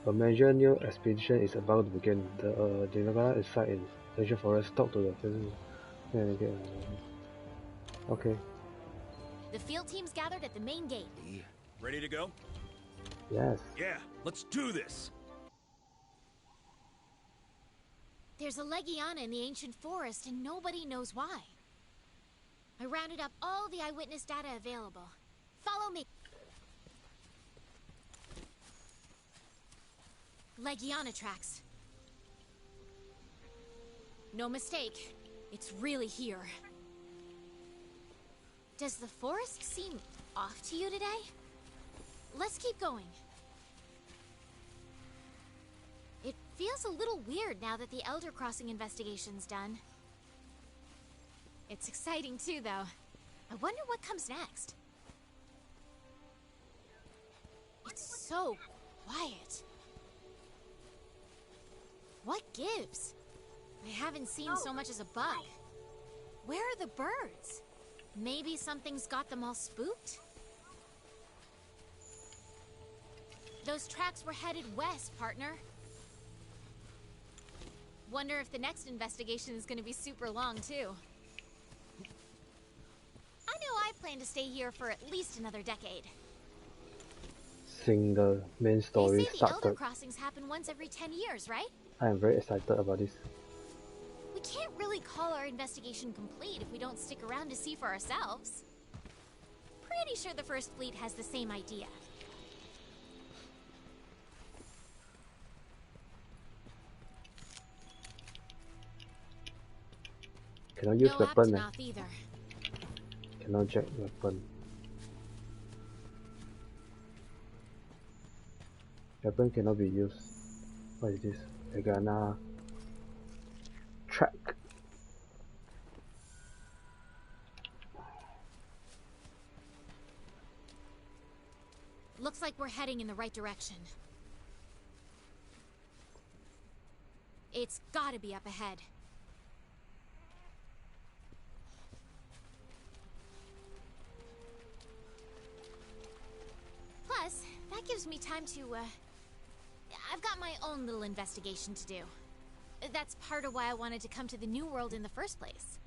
A major new expedition is about to begin. The Dinagana is site in ancient forest. Talk to the okay. The field team's gathered at the main gate. Ready to go? Yes. Yeah, let's do this. There's a Legiana in the ancient forest and nobody knows why. I rounded up all the eyewitness data available. Follow me. Legiana tracks. No mistake. It's really here. Does the forest seem off to you today? Let's keep going. It feels a little weird now that the Elder Crossing investigation's done. It's exciting too, though. I wonder what comes next. It's so quiet. What gives? I haven't seen so much as a bug. Where are the birds? Maybe something's got them all spooked? Those tracks were headed west, partner. Wonder if the next investigation is going to be super long, too. I know I plan to stay here for at least another decade. Seeing the main story They say the Elder started. Crossings happen once every 10 years, right? I am very excited about this. We can't really call our investigation complete if we don't stick around to see for ourselves. Pretty sure the First Fleet has the same idea. Cannot use No weapon. aftermath either. Cannot jack weapon. Weapon cannot be used. What is this? Legana track. Looks like we're heading in the right direction. It's gotta be up ahead. Plus, that gives me time to, I've got my own little investigation to do. That's part of why I wanted to come to the New World in the first place.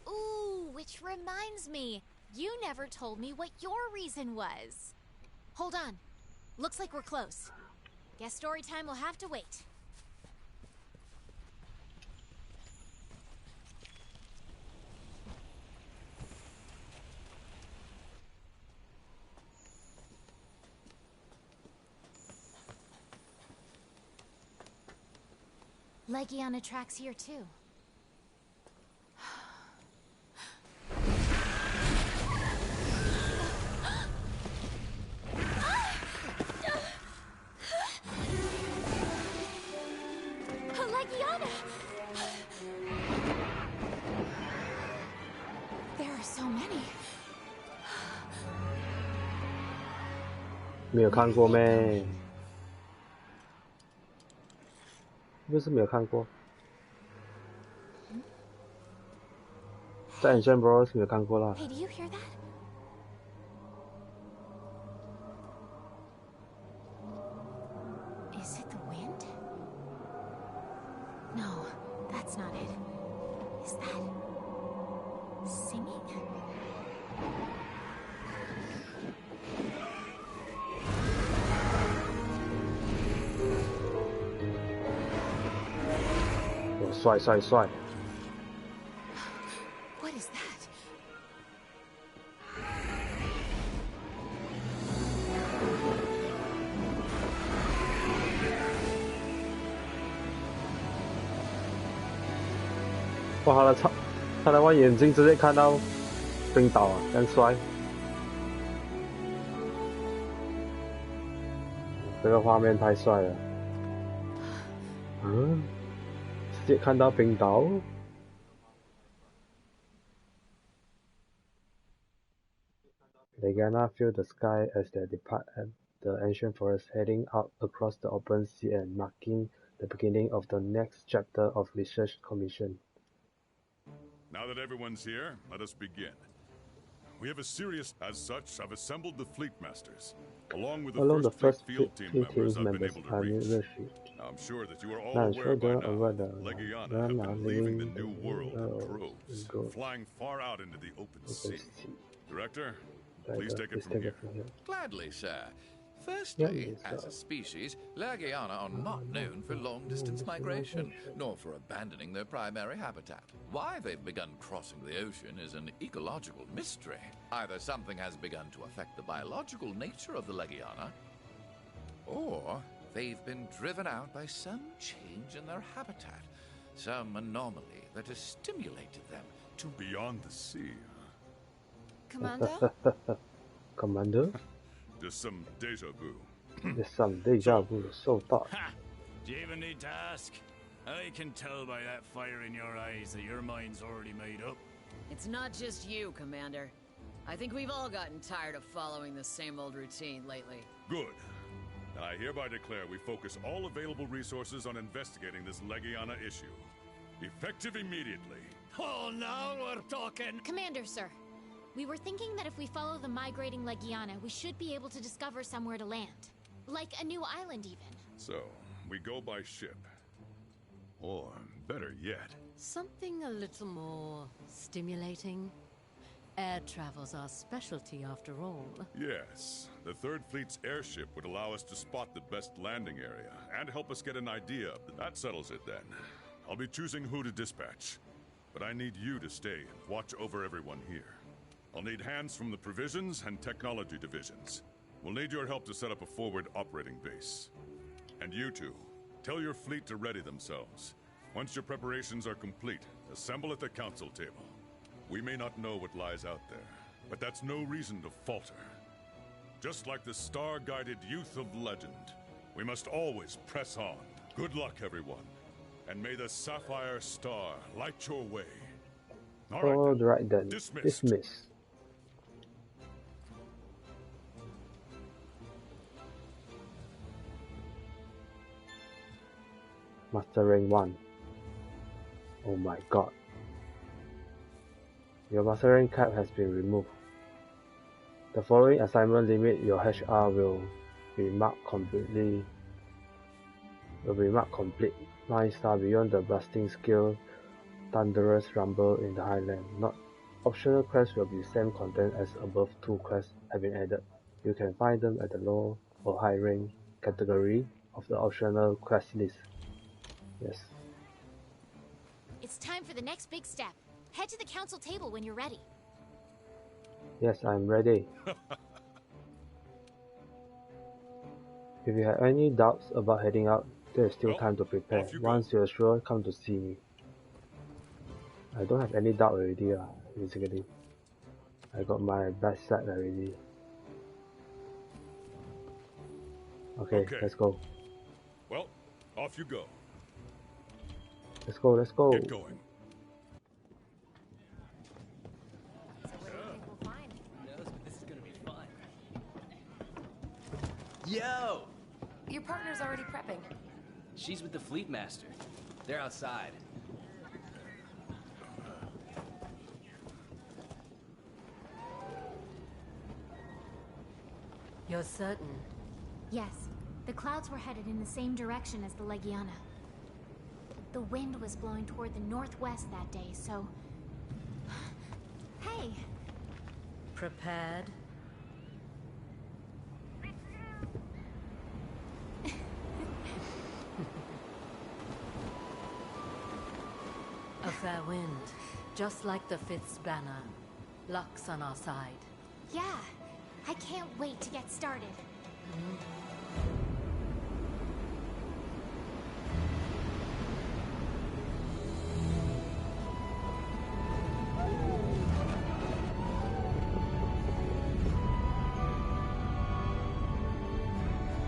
Ooh, which reminds me, you never told me what your reason was. Hold on. Looks like we're close. Guess story time will have to wait. Legiana tracks here too. Legiana! There are so many. 没有看过咩？不是没有看过，在 Ancient Bros 没有看过啦。 Hey, do you hear that? Is it the wind? No, that's not it. Is that singing? Oh, 帅帅帅！ What is that?哇，他的望远镜直接看到冰岛啊，真帅！这个画面太帅了。嗯，直接看到冰岛。 Legana fill the sky as they depart the ancient forest, heading out across the open sea and marking the beginning of the next chapter of research commission. Now that everyone's here, let us begin. we have a serious... As such, I've assembled the Fleet Masters, along with Along the the first first Fleet Field Team members I've been members able to are reach. leadership. I'm sure that you are all Now, aware sure by they're now, aware that Legiana they're have now been leaving the living New World in in droves, droves. flying far out into the open sea. Director, Right, please take it from here. Gladly, sir. Firstly, Yeah, as a species, Legiana are not known for long-distance migration, nor for abandoning their primary habitat. Why they've begun crossing the ocean is an ecological mystery. Either something has begun to affect the biological nature of the Legiana, or they've been driven out by some change in their habitat, some anomaly that has stimulated them to... Beyond the sea. Commander? Commander? Just some deja vu. There's some deja vu, so thought. Ha! Do you even need to ask? I can tell by that fire in your eyes that your mind's already made up. It's not just you, Commander. I think we've all gotten tired of following the same old routine lately. Good. And I hereby declare we focus all available resources on investigating this Legiana issue. Effective immediately. Oh, now we're talking! Commander, sir. We were thinking that if we follow the migrating Legiana, we should be able to discover somewhere to land. Like a new island, even. So, we go by ship. Or, better yet... Something a little more stimulating. Air travel's our specialty, after all. Yes. The Third Fleet's airship would allow us to spot the best landing area, and help us get an idea. That settles it, then. I'll be choosing who to dispatch. But I need you to stay and watch over everyone here. I'll need hands from the Provisions and Technology divisions. We'll need your help to set up a forward operating base. And you two, tell your fleet to ready themselves. Once your preparations are complete, assemble at the council table. We may not know what lies out there, but that's no reason to falter. Just like the star-guided youth of legend, we must always press on. Good luck, everyone. And may the Sapphire Star light your way. All right then. Dismiss. Master rank 1. Oh my god. Your master rank cap has been removed. The following assignment limit your HR will be marked complete. 9 star beyond the blasting skill thunderous rumble in the highland. Not optional quests will be same content as above. 2 quests have been added. You can find them at the low or high rank category of the optional quest list. Yes. It's time for the next big step. Head to the council table when you're ready. Yes, I'm ready. If you have any doubts about heading out, there is still time to prepare. Once you're sure, come to see me. I don't have any doubt already, basically. I got my best set already. Okay, let's go. Well, off you go. Let's go, let's go. Get going. So what do you think we'll find? Who knows, but this is gonna be fun. Yo! Your partner's already prepping. She's with the Fleet Master. They're outside. You're certain? Yes. The clouds were headed in the same direction as the Legiana. The wind was blowing toward the northwest that day, so... Hey! Prepared? A fair wind, just like the Fifth's banner. Luck's on our side. Yeah! I can't wait to get started.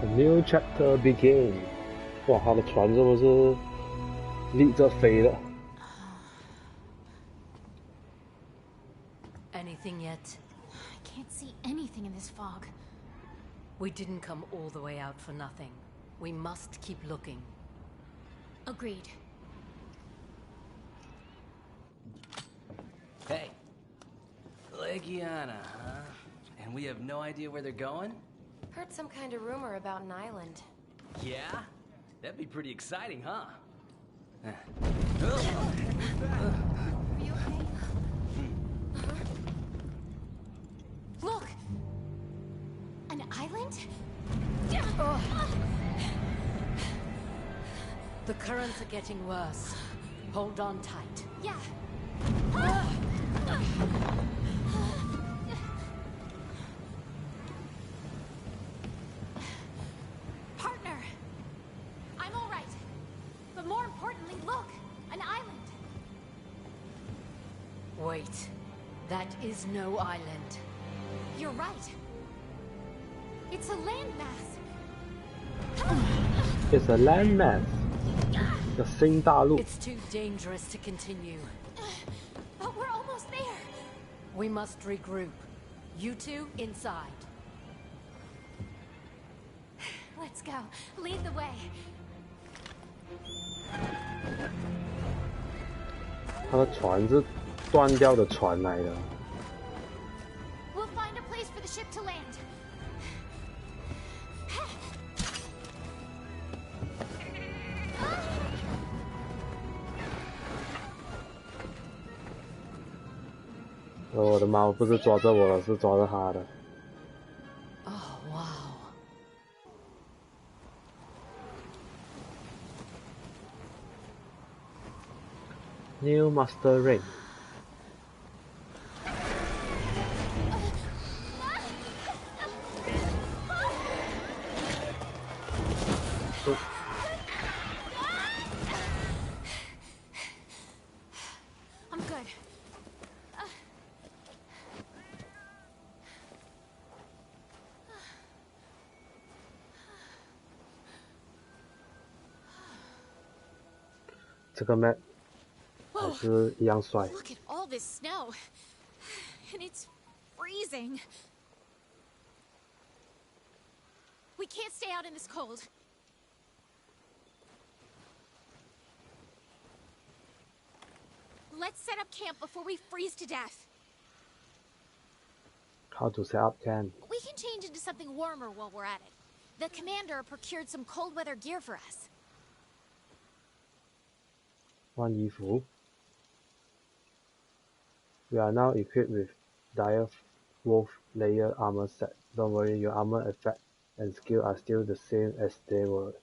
A new chapter begins. 哇，他的船是不是立着飞的？ Anything yet? I can't see anything in this fog. We didn't come all the way out for nothing. We must keep looking. Agreed. Hey. Legiana, huh? And we have no idea where they're going? Heard some kind of rumor about an island. Yeah? That'd be pretty exciting, huh? Are you okay? Look! An island? The currents are getting worse. Hold on tight. Yeah. Partner! I'm all right. But more importantly, look! An island! Wait. That is no island. You're right. It's a landmass. It's a landmass. 的新大陆。 It's too dangerous to continue. But we're almost there. We must regroup. You two inside. Let's go. Lead the way. 他的船是断掉的船来的。 We'll find a place for the ship to land. 我的猫不是抓着我了，是抓着他的。 Oh, wow. New Master Ring. I'm good. 这个 map 还是一样帅。 Look at all this snow. And it's freezing. We can't stay out in this cold. Let's set up camp before we freeze to death. How to set up camp? We can change into something warmer while we're at it. The commander procured some cold weather gear for us. 换衣服。We are now equipped with Dire Wolf layer armor set. Don't worry, your armor effect and skill are still the same as they were.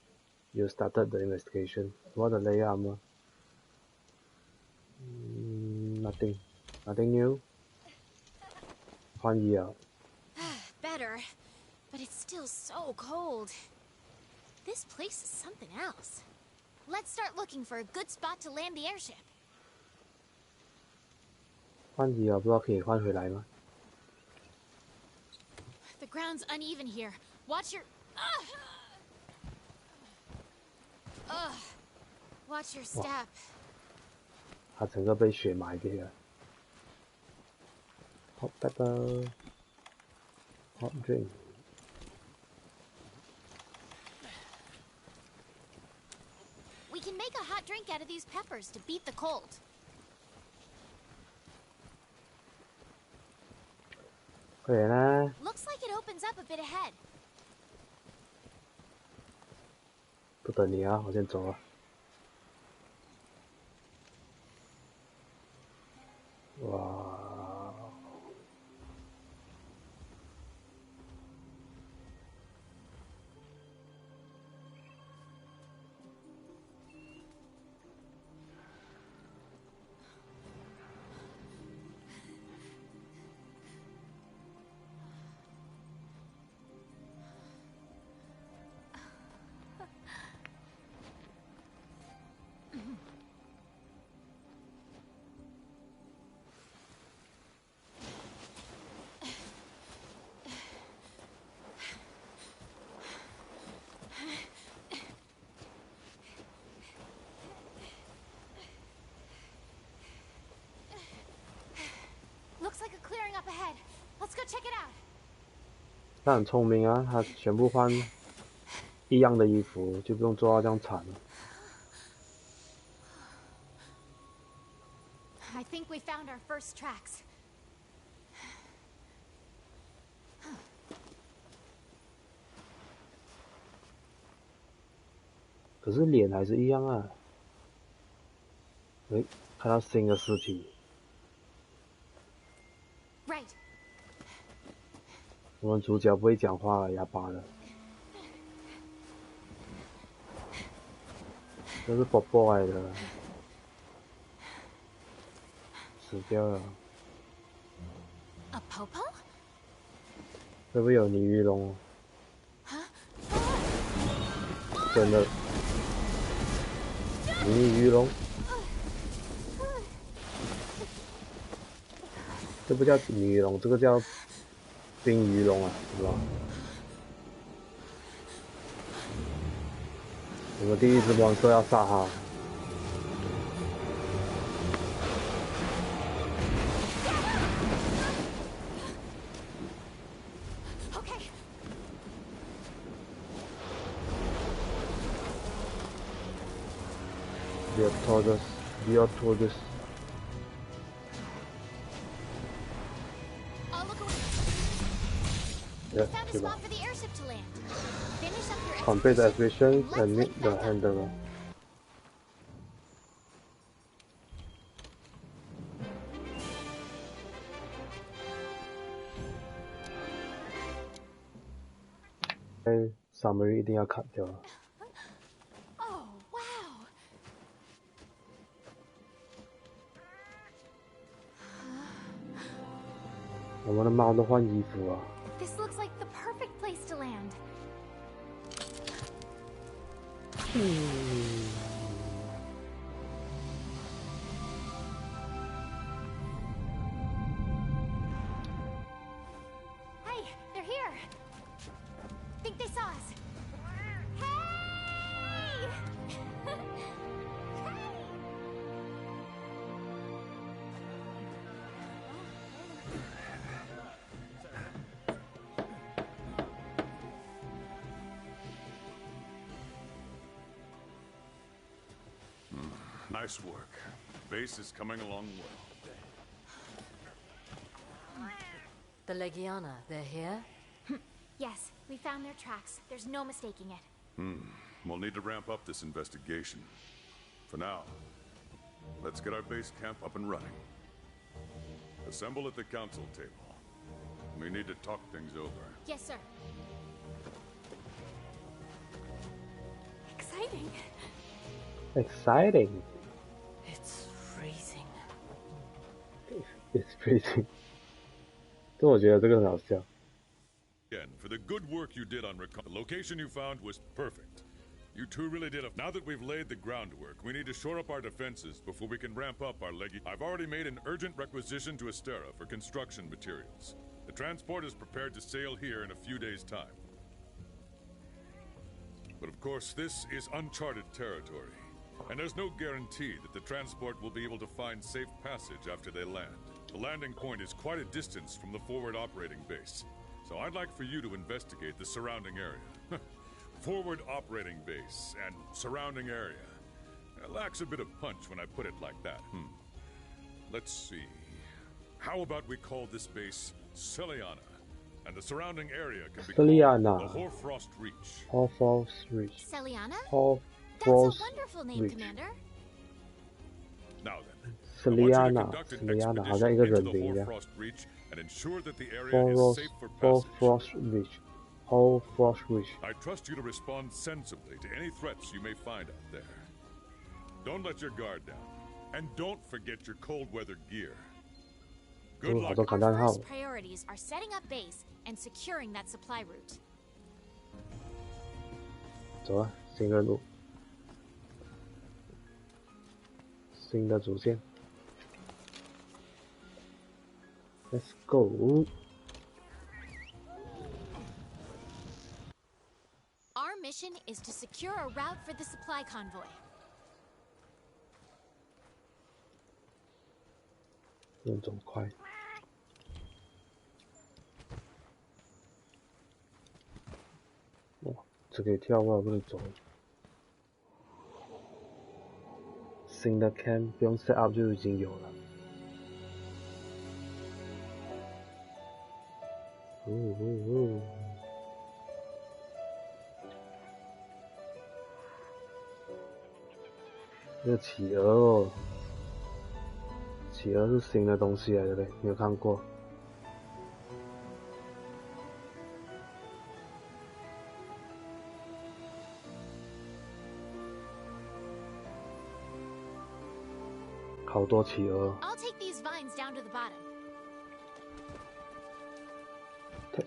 You started the investigation. What a layer armor? Nothing. Nothing new. 换衣啊。 Better, but it's still so cold. This place is something else. Let's start looking for a good spot to land the airship. 换衣啊，不知道可以换回来吗？ The ground's uneven here. Watch your... Watch your step. 他整个被雪埋掉了。Hot pepper. Hot drink. We can make a hot drink out of these peppers to beat the cold. 快点啦！ Looks like it opens up a bit ahead. 不等你啊，我先走了。哇！ Looks like a clearing up ahead. Let's go check it out. 他很聪明啊，他全部换一样的衣服，就不用做到这样惨了。 I think we found our first tracks. 可是脸还是一样啊。诶，看到新的尸体。Right. 我们主角不会讲话了，哑巴了。这是波波来的，死掉了。A popo? 会不会有鲤鱼龙？ Huh? 真的，鲤鱼龙。这不叫鲤鱼龙，这个叫冰鱼龙啊，是吧？我们第一只monster要杀它。Okay. Biotorgus. I'll look away. Yeah, Found a spot for the airship to land. Finish up your complete the expedition expedition and meet the handler. Summary 一定要砍掉。 Oh, wow. 我们的猫都换衣服啊。 This looks like the perfect place to land. Hey, they're here. Think they saw us. Hey! Hey! Nice work. Base is coming along well. The Legiana, they're here? Yes, we found their tracks. There's no mistaking it. We'll need to ramp up this investigation. For now, let's get our base camp up and running. Assemble at the council table. We need to talk things over. Yes, sir. Exciting. Exciting. It's freezing. It's freezing. 但我觉得这个很好笑。 Again, for the good work you did on the location you found was perfect. You two really did it. Now that we've laid the groundwork, we need to shore up our defenses before we can ramp up our leggy. I've already made an urgent requisition to Astera for construction materials. The transport is prepared to sail here in a few days' time. But of course, this is uncharted territory, and there's no guarantee that the transport will be able to find safe passage after they land. The landing point is quite a distance from the forward operating base, so I'd like for you to investigate the surrounding area. Forward operating base and surrounding area. It lacks a bit of punch when I put it like that. Let's see. How about we call this base Celiana, and the surrounding area can be called the Hoarfrost Reach. Hoarfrost Reach. Celiana? Hoarfrost That's a wonderful name, Reach. Commander. Now then, Celiana 好像一个人名一样。Hoarfrost Reach. Hoarfrost Reach. I trust you to respond sensibly to any threats you may find out there. Don't let your guard down, and don't forget your cold weather gear. Good luck. Our first priorities are setting up base and securing that supply route. 走啊，新任务，新的主线。Let's go. Our mission is to secure a route for the supply convoy. 用这么快。哇，这可以跳过来，不能走。新的 camp 不用 set up 就已经有了。这个企鹅哦，企鹅是新的东西来的嘞，没有看过。好多企鹅。I'll take these vines down to the bottom.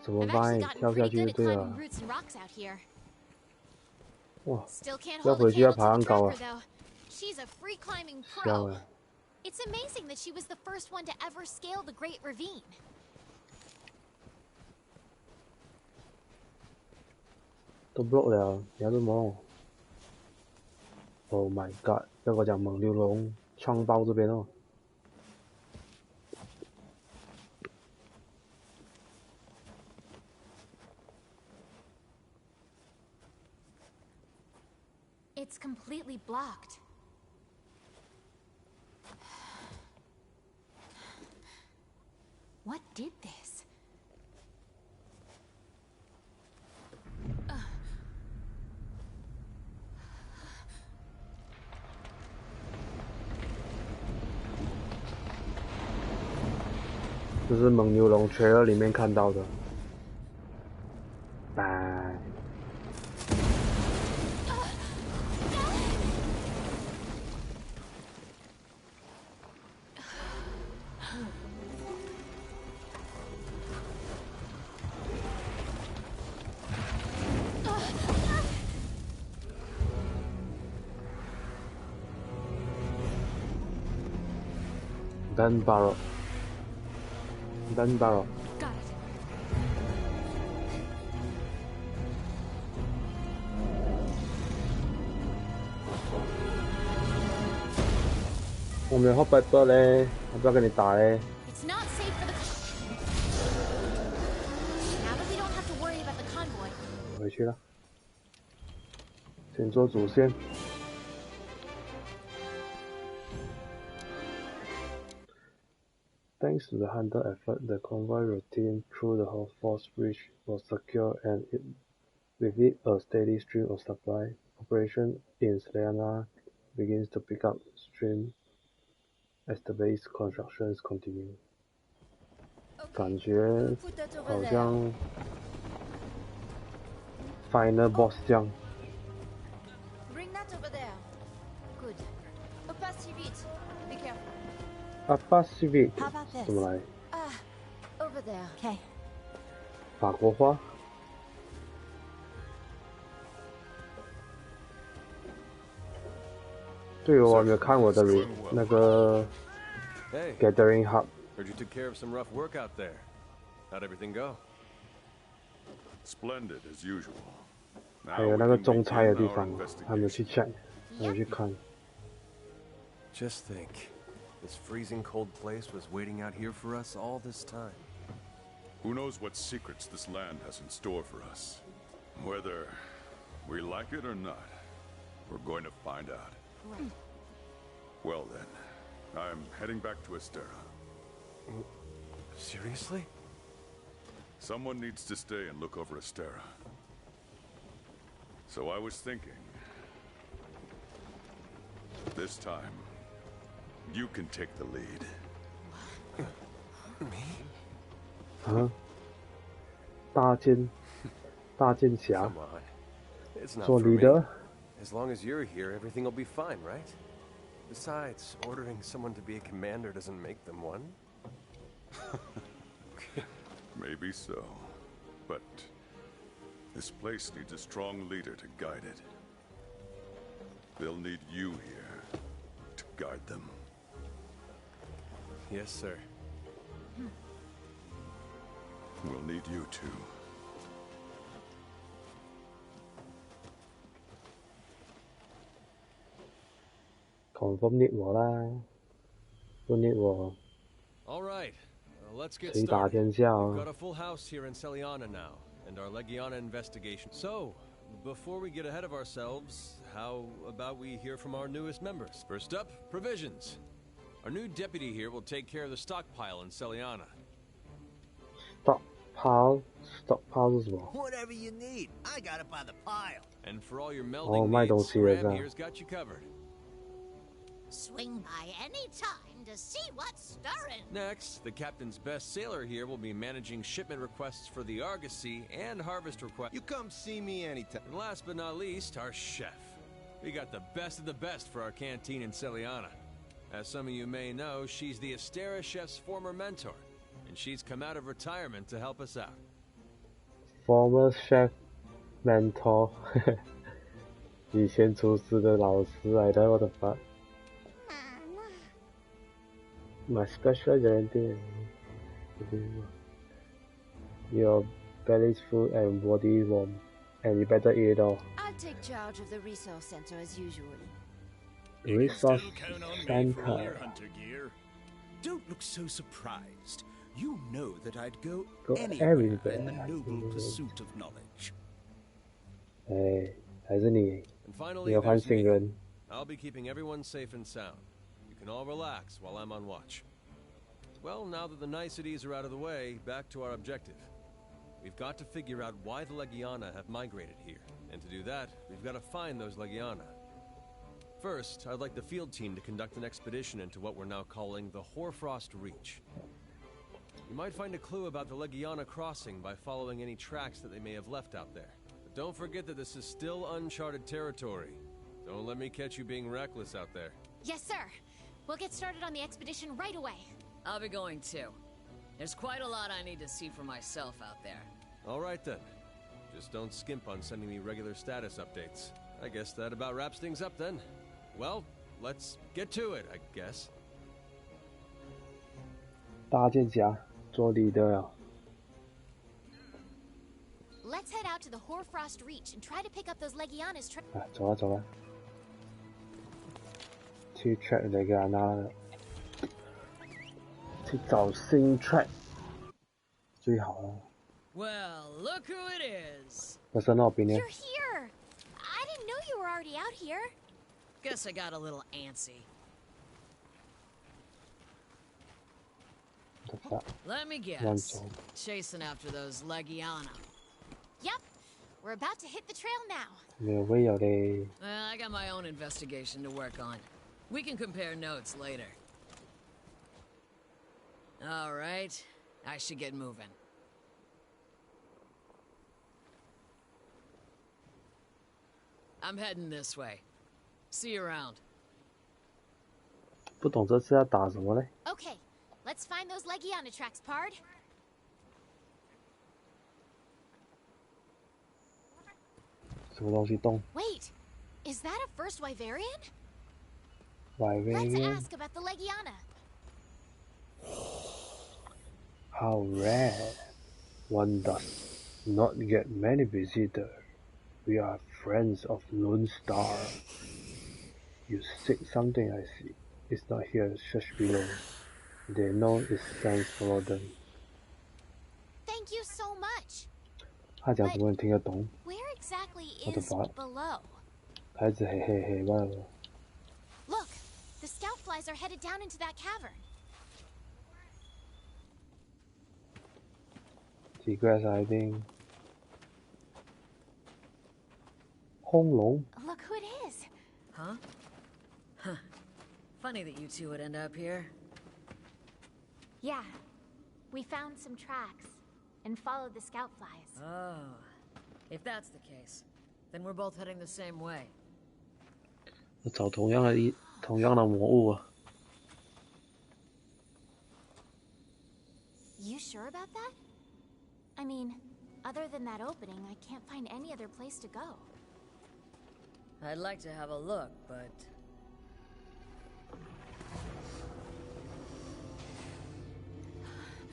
什么 I've vine actually 跳 gotten 下 pretty 去就 good at 对 climbing 了。 roots and rocks out here. 哇， Still can't 要 hold a 回去要 candle 爬 to 很 the 高 tracker 啊。 though. She's a free climbing 笑 pro. 哎。 It's amazing that she was the first one to ever scale the Great Ravine. 都 block 了，有什么 ？Oh my god！ 不要跟我讲猛流龙创爆这边哦。It's completely blocked. What did this? 这是猛牛龙 trailer 里面看到的。拜。Gun barrel. Gun barrel. Got it. 我没有 hot pepper 嘞，我不要跟你打嘞。 It's not safe for the. Now that we don't have to worry about the convoy. 回去了，先做主线。Thanks to the hunter effort, the convoy routine through the whole force bridge was secure and with it a steady stream of supply. Operation in Selena begins to pick up steam as the base constructions continue. 感觉好像 Final Boss 这样。 Bring that over there. Good. Pas si vite. Be careful. Pacific How about this? 怎么来？ Over there. Okay. 法国花。对，我还没有看我的那个 Gathering Hub。 Heard you took care of some rough work out there. How'd everything go? Splendid as usual. 还有那个种菜的地方，还没有去 check， 还没有去看。 Just think, this freezing cold place was waiting out here for us all this time. Who knows what secrets this land has in store for us? Whether we like it or not, we're going to find out. Right. Well then, I'm heading back to Astera. Seriously? Someone needs to stay and look over Astera. So I was thinking, this time, you can take the lead. Me? 啊，大剑侠 Come on. It's not 做 for me. leader。 As long as you're here, everything will be fine, right? Besides, ordering someone to be a commander doesn't make them one. Maybe so, but this place needs a strong leader to guide it. They'll need you here to guide them. Yes, sir. We'll need you too. confirm need 我啦，不 need 我 All right, let's get 谁打 started. 天下 We've 哦 got a full house here in Celiana now, and our Legiana investigation. So, before we get ahead of ourselves, how about we hear from our newest members? First up, provisions. Our new deputy here will take care of the stockpile in Celiana. stockpile 是什么？ Whatever you need, I got it by the pile. And for all your 哦， melding 卖东 needs, 西的是 Ram 吧？ here's got you covered. Swing by any time to see what's stirring. Next, the captain's best sailor here will be managing shipment requests for the Argosy and harvest requests. You come see me anytime. And last but not least, our chef. We got the best of the best for our canteen in cWlive. As some of you may know, she's the Astera chef's former mentor, and she's come out of retirement to help us out. Former chef mentor 以前厨师的老师来的，我的妈 My special guarantee your belly's full and body warm, and you better eat it all. I'll take charge of the resource center as usual. Resource center. Don't look so surprised. You know that I'd go everywhere in the noble pursuit of knowledge. 哎，还是你， And finally, 你有换新人。 I'll be keeping everyone safe and sound. You can all relax while I'm on watch. Well, now that the niceties are out of the way, back to our objective. We've got to figure out why the Legiana have migrated here. And to do that, we've got to find those Legiana. First, I'd like the field team to conduct an expedition into what we're now calling the Hoarfrost Reach. You might find a clue about the Legiana crossing by following any tracks that they may have left out there. But don't forget that this is still uncharted territory. Don't let me catch you being reckless out there. Yes, sir. We'll get started on the expedition right away. I'll be going too. There's quite a lot I need to see for myself out there. All right then. Just don't skimp on sending me regular status updates. I guess that about wraps things up then. Well, let's get to it, I guess. 大剑侠做你的呀。 Let's head out to the Hoarfrost Reach and try to pick up those Legiana's. 啊，走啊走啊！去 track Legiana， 去找新 track 最好了。 Well, look who it is. Personal opinion. You're here. I didn't know you were already out here. Guess I got a little antsy. Let me guess. Chasing after those Legiana. Yep. We're about to hit the trail now. 沒有會有咧。 I got my own investigation to work on. We can compare notes later. All right. I should get moving. I'm heading this way. See you around. 不懂这次要打什么嘞？ Okay. Let's find those Legiana tracks, Pard. 什么东西动？ Wait. Is that a first Wyverian? Wyverian? Let's ask about the Legiana. How rare. One does not get many visitors. We are friends of Lone Star. You seek something, I see. It's not here, search below. They know its friends follow them. Thank you so much. 他讲什么你听得懂？ Where exactly What the is fuck? below? 他一直嘿嘿嘿罢了。 Look, the scout flies are headed down into that cavern. 奇怪晒啲恐龍。 Look who it is. Huh? Huh. Funny that you two would end up here. Yeah. We found some tracks and followed the scout flies. Oh. If that's the case, then we're both heading the same way. 找同樣的魔物啊！ You sure about that? I mean, other than that opening, I can't find any other place to go. I'd like to have a look, but...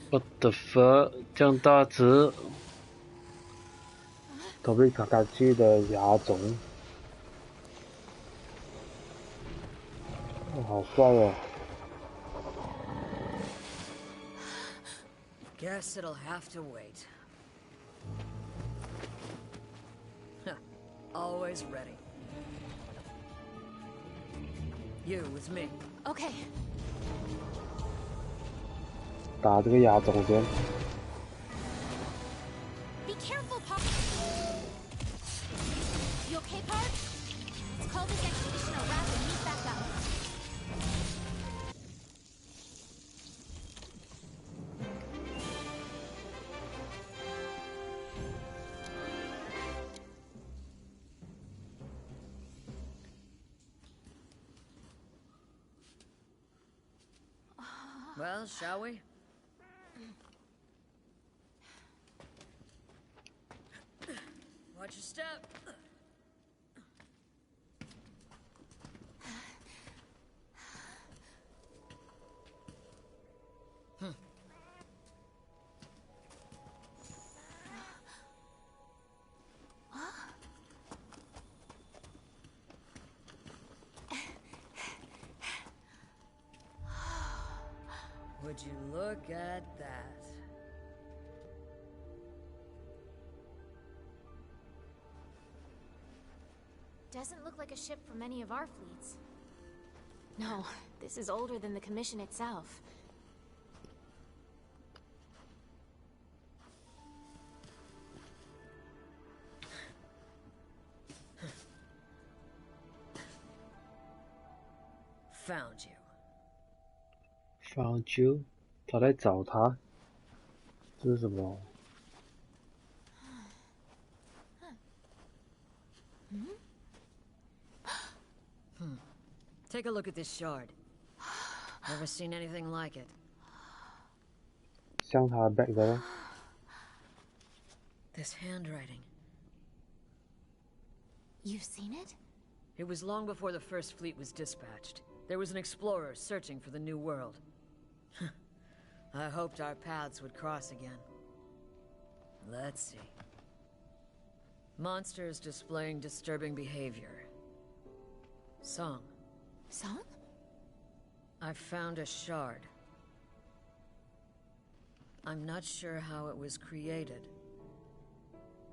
What the fuck？ 这样大只，躲避卡卡基的牙种，哦，好帅哦！ Guess it'll have to wait. Huh. Always ready. You with me. Okay. 打这个牙种先。 Be careful, Pard. You okay, Pard? Let's call this expedition a wrap and meet back up. Well, shall we? Watch your step. Would you look at that? Doesn't look like a ship from any of our fleets. No, this is older than the Commission itself. Found you. Found you？ 他在找他？这是什么？ Take a look at this shard. Never seen anything like it. 像他 back 的咯。 This handwriting. You've seen it? It was long before the first fleet was dispatched. There was an explorer searching for the new world. I hoped our paths would cross again. Let's see. Monsters displaying disturbing behavior. Song. Song? I found a shard. I'm not sure how it was created.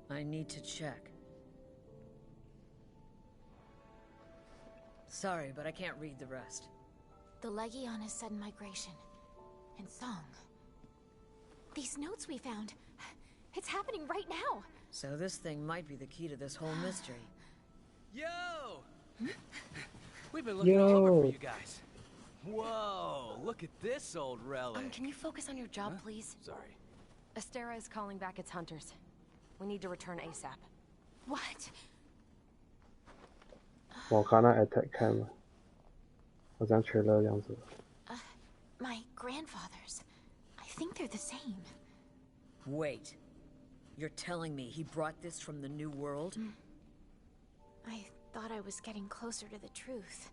I need to check. Sorry, but I can't read the rest. The Legiona's sudden migration. And Song. These notes we found. It's happening right now. So this thing might be the key to this whole mystery. Yo! We've been looking all over for you guys. Whoa, look at this old relic. Can you focus on your job, please? Sorry. Astera is calling back its hunters. We need to return ASAP. What? 我看那 attack cam， 好像缺了样子。My grandfather's. I think they're the same. Wait. You're telling me he brought this from the New World? I thought I was getting closer to the truth.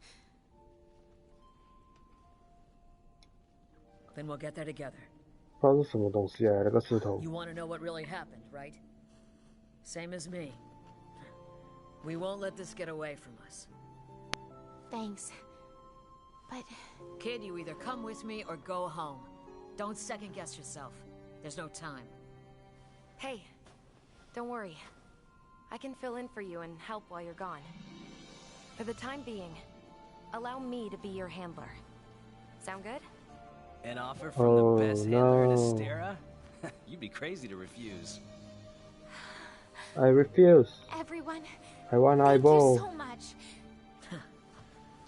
Then we'll get there together. 不知道是什么东西那个石头。 You want to know what really happened, right? Same as me. We won't let this get away from us. Thanks. But... Kid, you either come with me or go home. Don't second guess yourself. There's no time. Hey, don't worry. I can fill in for you and help while you're gone. For the time being, allow me to be your handler. Sound good? An offer from the best handler in no. Astera? You'd be crazy to refuse. I refuse. Everyone, I want thank eyeball. you so much.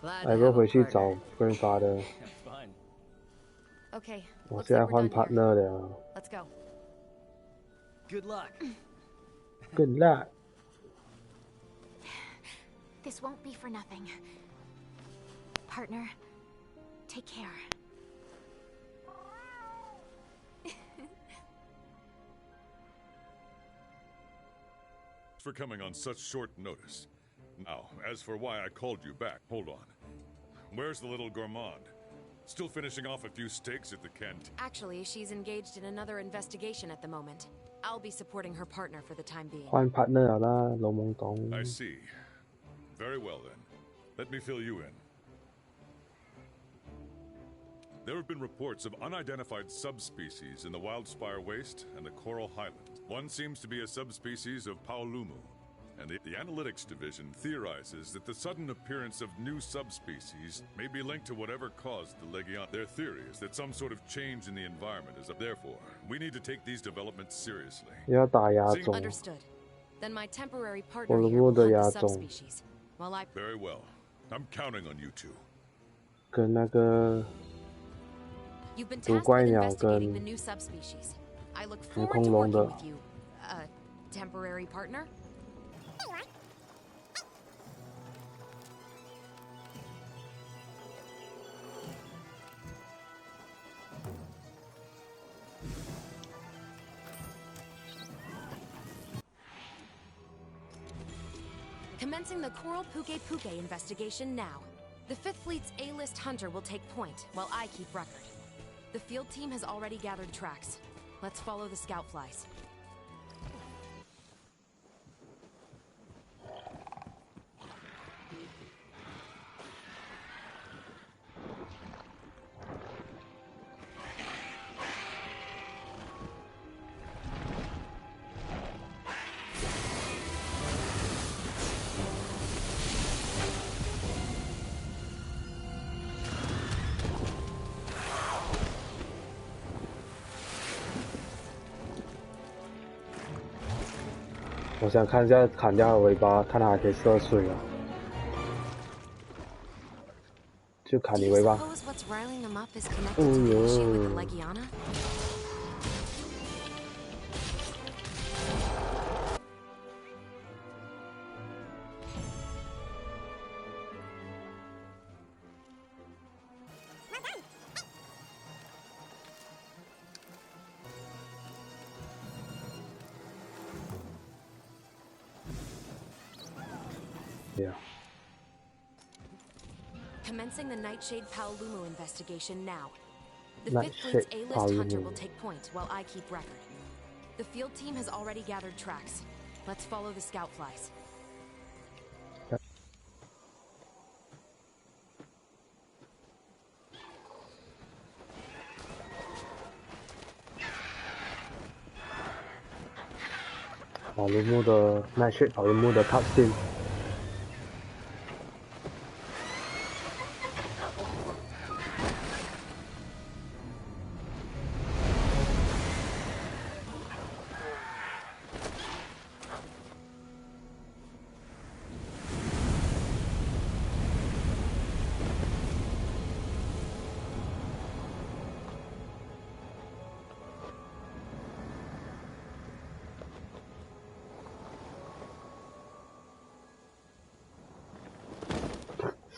Glad to eyeball have a 回去 partner. 找 grandfather。 Fine. Okay, 我 looks 现在 like we're 换 done here. partner 了。 Let's go. Good luck. Good luck. This won't be for nothing. Partner, take care. For coming on such short notice. Now, as for why I called you back, hold on. Where's the little gourmand? Still finishing off a few steaks at the canteen. Actually, she's engaged in another investigation at the moment. I'll be supporting her partner for the time being. 換 partner 了啦，老懵懂。 I see. Very well then. Let me fill you in. There have been reports of unidentified subspecies in the Wildspire Waste and the Coral Highlands. One seems to be a subspecies of Paolumu, and the Analytics Division theorizes that the sudden appearance of new subspecies may be linked to whatever caused the Legion. Their theory is that some sort of change in the environment is up. Therefore, we need to take these developments seriously. 要打压种。 Understood. Then my temporary partner Paolumu here will 的 hunt 亚 the 种。 subspecies, while I... Very well. I'm counting on you two. 跟那个 You've been 毒 tasked 怪 with 鸟 investigating 跟 the new subspecies. I look 浮 forward 空 to 龙 working 的 with you, temporary partner. Commencing the Coral Puke Puke investigation now. The 5th Fleet's A-list hunter will take point, while I keep record. The field team has already gathered tracks. Let's follow the scout flies.我想看一下砍掉的尾巴，看它还可以射水啊。就砍你尾巴。哦哟。Yeah. Commencing the Nightshade Paolumu investigation now. The 5th Fleet's A-list hunter will take point while I keep record. The field team has already gathered tracks. Let's follow the scout flies. Paolumu的 Nightshade Paolumu的 cutscene。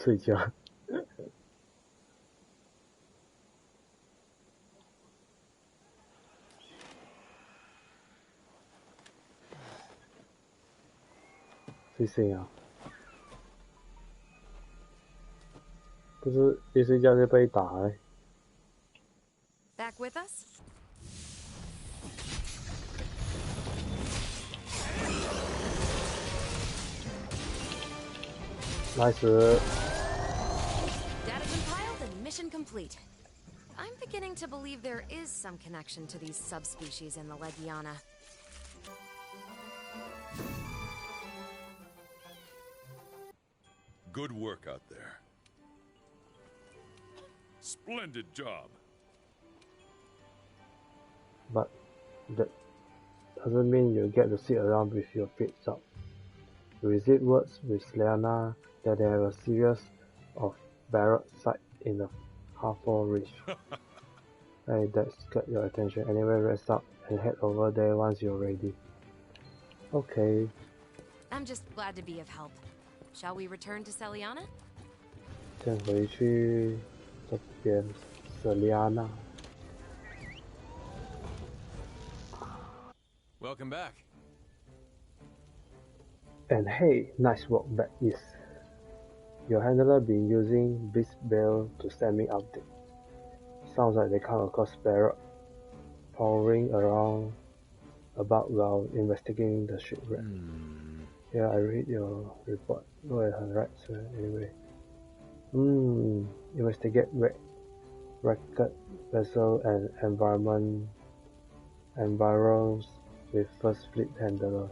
睡觉。睡醒啊？不是一睡觉就被打欸。Back with us? Nice. Data compiled and mission complete. I'm beginning to believe there is some connection to these subspecies in the Legiana. Good work out there. Splendid job. But that doesn't mean you get to sit around with your feet up. Visit words with Leana that they have a series of barrack sites in the Harfor Ridge. Hey, that's got your attention. Anyway, rest up and head over there once you're ready. Okay. I'm just glad to be of help. Shall we return to Celiana? 先回去这边Celiana。Welcome back. And hey, nice work back east. Your handler been using Beast Bell to send me update. Sounds like they come across Barrett powering around about while investigating the shipwreck. Yeah, I read your report. Go ahead, right, sir. Anyway. Investigate record vessel and environs with First Fleet handler.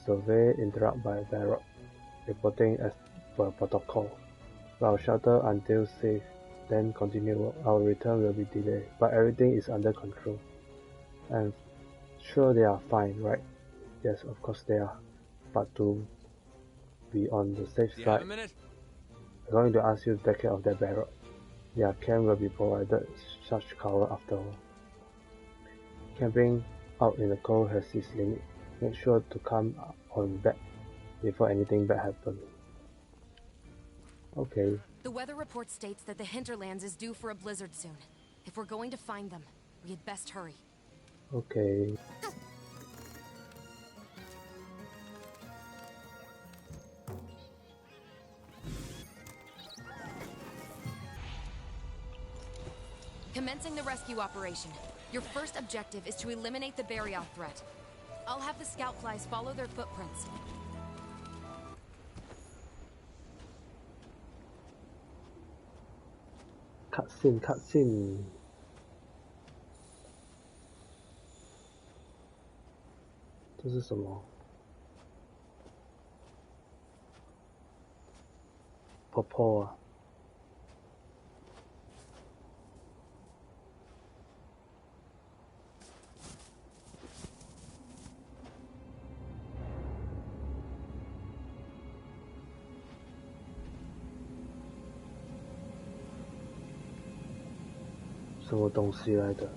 Survey interrupt by Barrett, reporting as per protocol. While shelter until safe, then continue. Our return will be delayed, but everything is under control. And sure they are fine, right? Yes, of course they are. But to be on the safe side, I'm going to ask you to take care of that Barrett. Their camp will be provided such cover after all. Camping out in the cold has its limit. Make sure to come on back before anything bad happens. Okay. The weather report states that the hinterlands is due for a blizzard soon. If we're going to find them, we had best hurry. Okay. Commencing the rescue operation. Your first objective is to eliminate the Barrioth threat. I'll have the scout flies follow their footprints. Cutscene. 这是什么 ？Purple 啊。什么东西来的？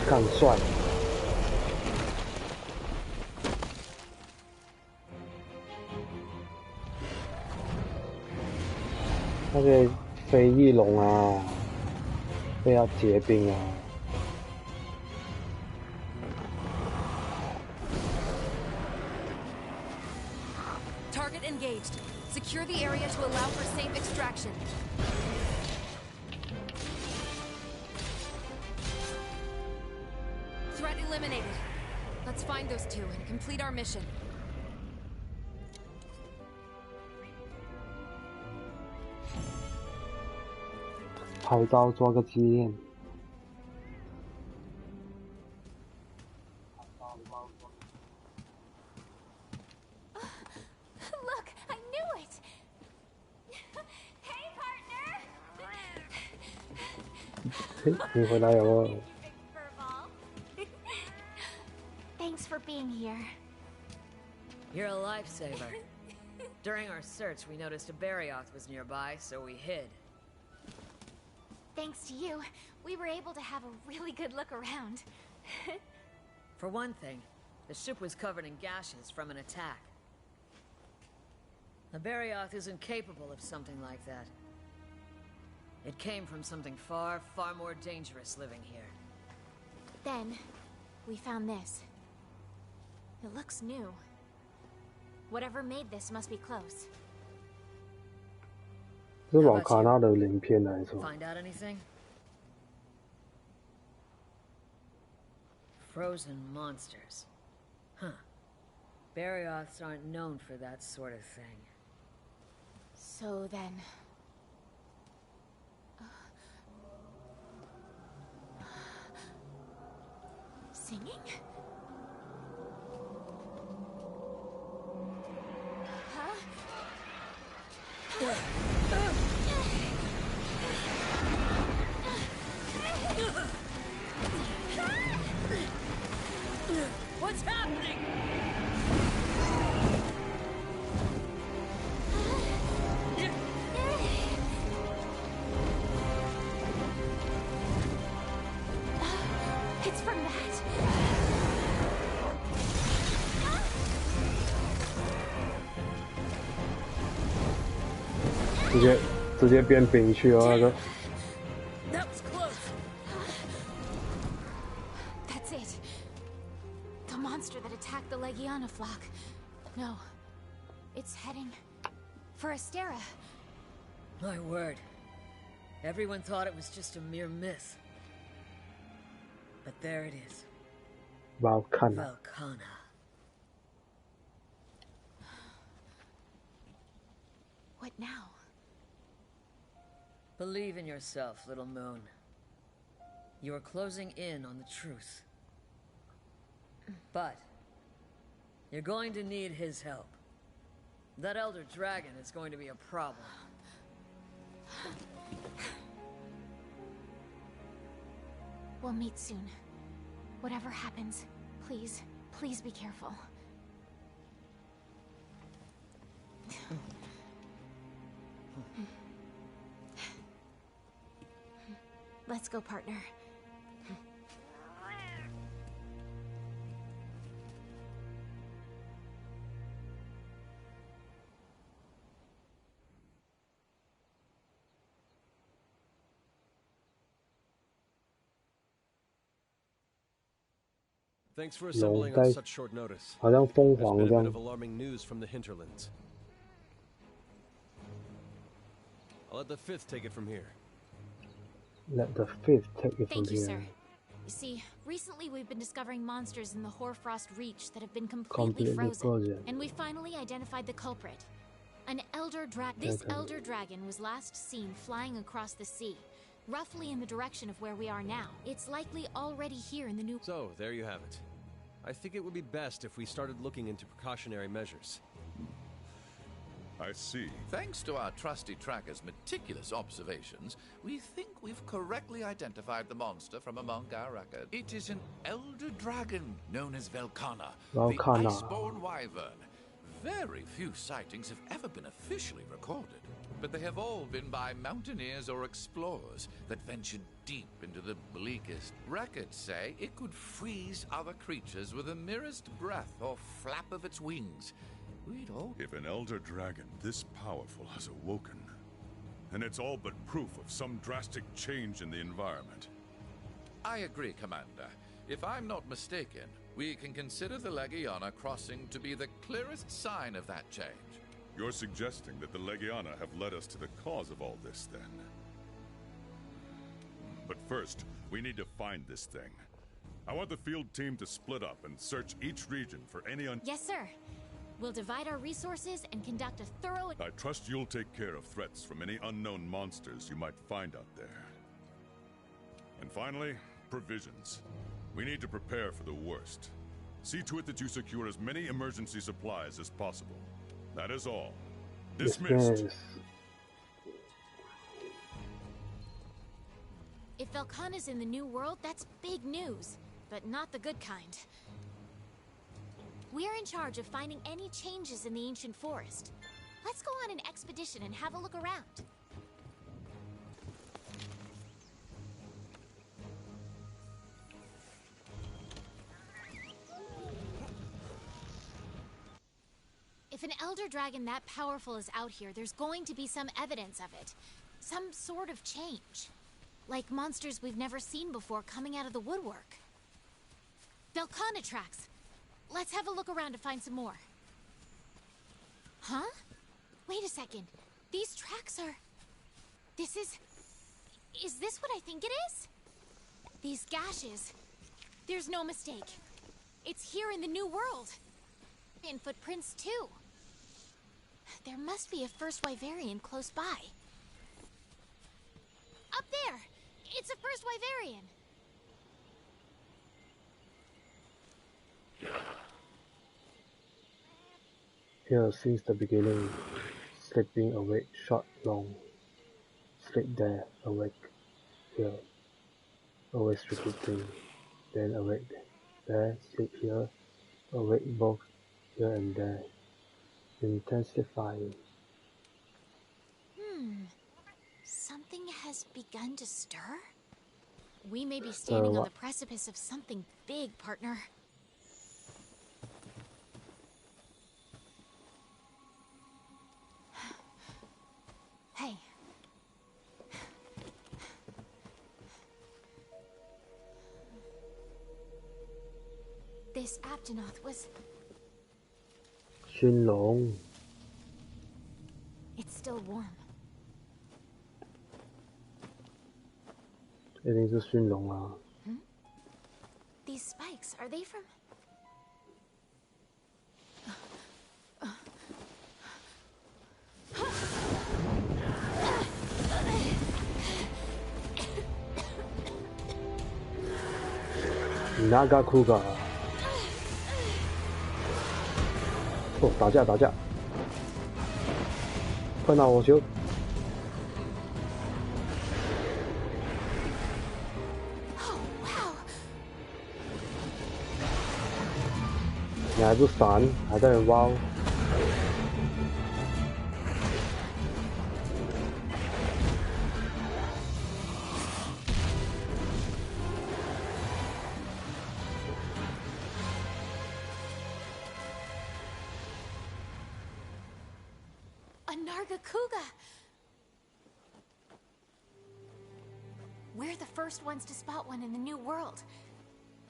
看帅！那个飞翼龙啊，被它结冰啊！ Target engaged. Secure the area to allow for safe extraction. Threat eliminated. Let's find those two and complete our mission. 拍照做个纪念。 你回来了。Thanks for being here. You're a lifesaver. During our search, we noticed a Barrioth was nearby, so we hid. Thanks to you, we were able to have a really good look around. For one thing, the ship was covered in gashes from an attack. The Barrioth isn't capable of something like that. It came from something far, far more dangerous living here. Then, we found this. It looks new. Whatever made this must be close. 是瓦卡纳的鳞片来着。 Find out anything? Frozen monsters. Huh. Barrioths aren't known for that sort of thing. So then... Singing? Huh? What's happening? It's from that. 直接变冰去了那个。 That was close. That's it. The monster that attacked the Legiana flock. No. It's heading for Astera. My word. Everyone thought it was just a mere myth. But there it is. Valkana. What now? Believe in yourself, little moon. You are closing in on the truth. But you're going to need his help. That elder dragon is going to be a problem. We'll meet soon. Whatever happens, please, please be careful. Let's go, partner. Thanks for assembling on such short notice. 好像疯 There's 狂 been 这 a bit 样 of。alarming news from the hinterlands. I'll let the 5th take it from here. Let the 5th take it from Thank you, here. sir. You see, recently we've been discovering monsters in the Hoarfrost Reach that have been completely frozen, and we finally identified the culprit. An elder dragon. This elder dragon was last seen flying across the sea, roughly in the direction of where we are now. It's likely already here in the new... So, there you have it. I think it would be best if we started looking into precautionary measures. I see. Thanks to our trusty tracker's meticulous observations, we think we've correctly identified the monster from among our records. It is an elder dragon known as Velkhana, the Iceborne wyvern. Very few sightings have ever been officially recorded, but they have all been by mountaineers or explorers that ventured deep into the bleakest. Records say it could freeze other creatures with the merest breath or flap of its wings. If an elder dragon this powerful has awoken, then it's all but proof of some drastic change in the environment. I agree, Commander. If I'm not mistaken, we can consider the Legiana crossing to be the clearest sign of that change. You're suggesting that the Legiana have led us to the cause of all this, then? But first, we need to find this thing. I want the field team to split up and search each region for any Yes, sir. We'll divide our resources and conduct a thorough... I trust you'll take care of threats from any unknown monsters you might find out there. And finally, provisions. We need to prepare for the worst. See to it that you secure as many emergency supplies as possible. That is all. Dismissed. If Velkhana's in the New World, that's big news, but not the good kind. We're in charge of finding any changes in the ancient forest. Let's go on an expedition and have a look around. If an elder dragon that powerful is out here, there's going to be some evidence of it. Some sort of change. Like monsters we've never seen before coming out of the woodwork. Velkhana tracks. Let's have a look around to find some more. Huh? Wait a second. These tracks are... This is... Is this what I think it is? These gashes. There's no mistake. It's here in the New World. And footprints, too. There must be a first Wyverian close by. Up there! It's a first Wyverian! Here since the beginning, sleeping awake, short, long. Sleep there, awake, here. Always repeating, then awake, there, sleep here, awake both here and there. Intensifying. Something has begun to stir? We may be standing on the precipice of something big, partner. Hey. This Aptonoth was... Xunlong. It's still warm. 一定是驯龙啊。 These spikes, are they from... Naga Kuga。哦，打架打架！快拿火球！你还不闪，还在那挖。We're the first ones to spot one in the New World.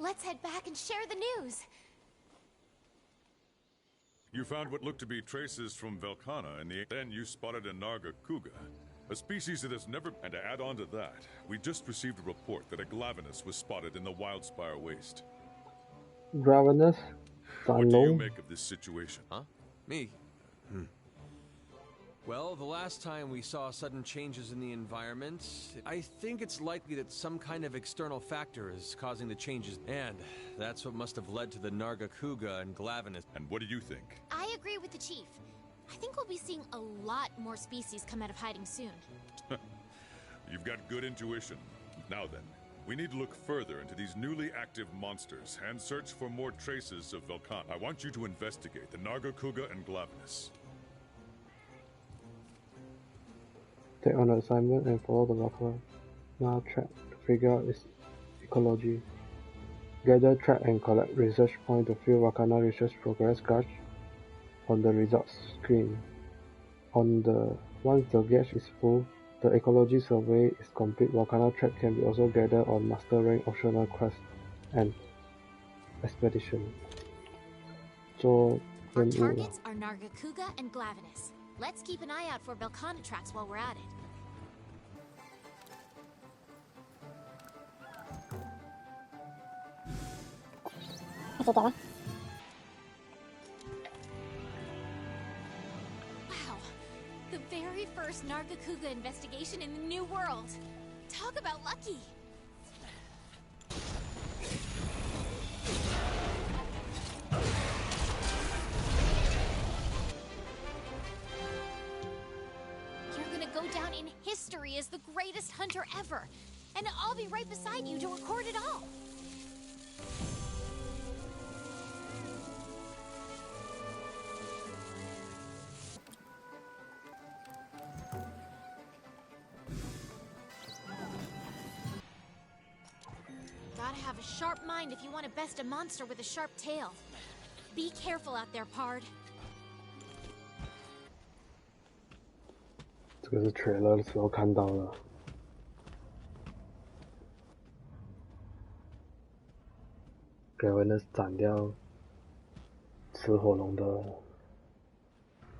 Let's head back and share the news. You found what looked to be traces from Velkhana, and then you spotted a Narga Kuga, a species that has never... And to add on to that, we just received a report that a Glavenus was spotted in the Wildspire Waste. Glavenus? What do you make of this situation? Huh? Me? Well, the last time we saw sudden changes in the environment, I think it's likely that some kind of external factor is causing the changes, and that's what must have led to the Narga Kuga and Glavenus. And what do you think? I agree with the chief. I think we'll be seeing a lot more species come out of hiding soon. You've got good intuition. Now then, we need to look further into these newly active monsters and search for more traces of Velkhana. I want you to investigate the Narga Kuga and Glavenus. Take on the assignment and follow the Velkhana track to figure out its ecology. Gather, track, and collect research points to fill Velkhana research progress gauge on the results screen. Once the gauge is full, the ecology survey is complete. Velkhana track can be also gathered on master rank optional quest and expedition. Our targets are Narga Kuga and Glavenus. Let's keep an eye out for Velkhana tracks while we're at it. Wow, the very first Narga Kuga investigation in the New World. Talk about lucky. Go down in history as the greatest hunter ever, and I'll be right beside you to record it all. Gotta have a sharp mind if you want to best a monster with a sharp tail. Be careful out there, Pard. 这个是 trailer 的时候看到的。Glavenus 斩掉吃火龙的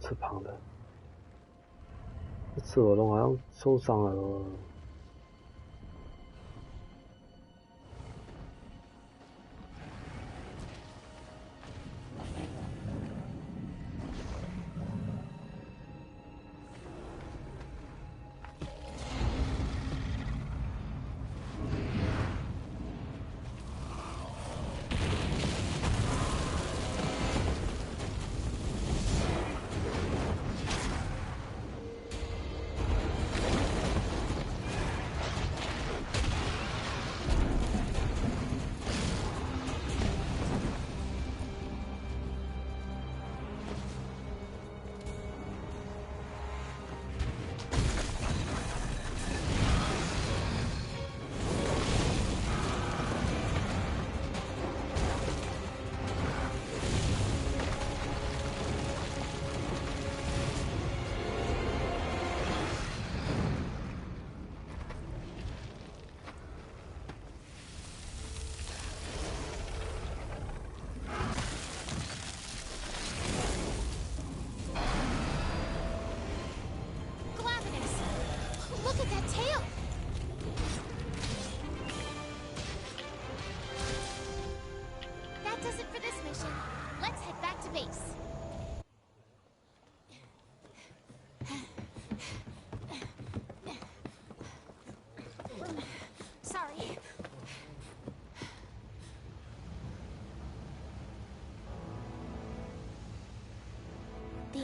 翅膀的，这赤火龙好像受伤了哦。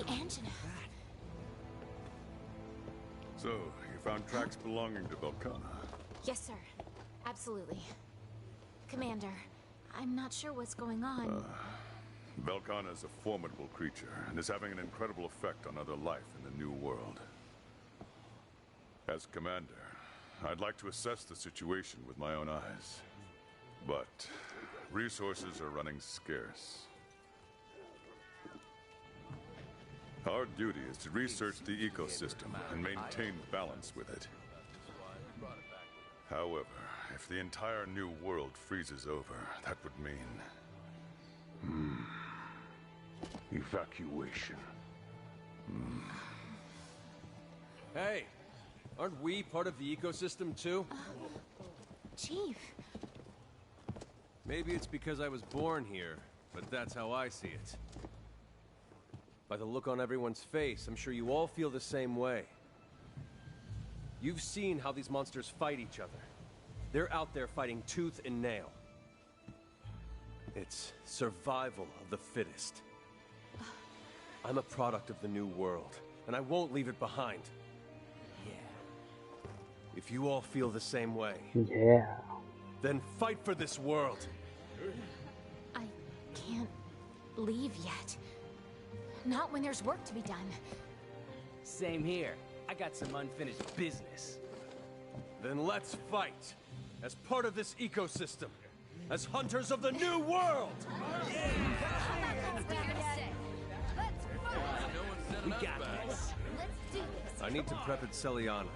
Angina. So, you found tracks belonging to Velkhana? Yes, sir. Absolutely. Commander, I'm not sure what's going on. Velkhana is a formidable creature, and is having an incredible effect on other life in the New World. As Commander, I'd like to assess the situation with my own eyes. But resources are running scarce. Our duty is to research the ecosystem and maintain balance with it. However, If the entire new world freezes over, that would mean... evacuation. Hey! Aren't we part of the ecosystem too? Chief. Maybe it's because I was born here, but that's how I see it. By the look on everyone's face, I'm sure you all feel the same way. You've seen how these monsters fight each other. They're out there fighting tooth and nail. It's survival of the fittest. I'm a product of the new world, and I won't leave it behind. Yeah. If you all feel the same way... Yeah. Then fight for this world! I can't leave yet. Not when there's work to be done. Same here. I got some unfinished business. Then let's fight! As part of this ecosystem! As hunters of the new world! We got this. Let's do this. I need to prep at cWlive.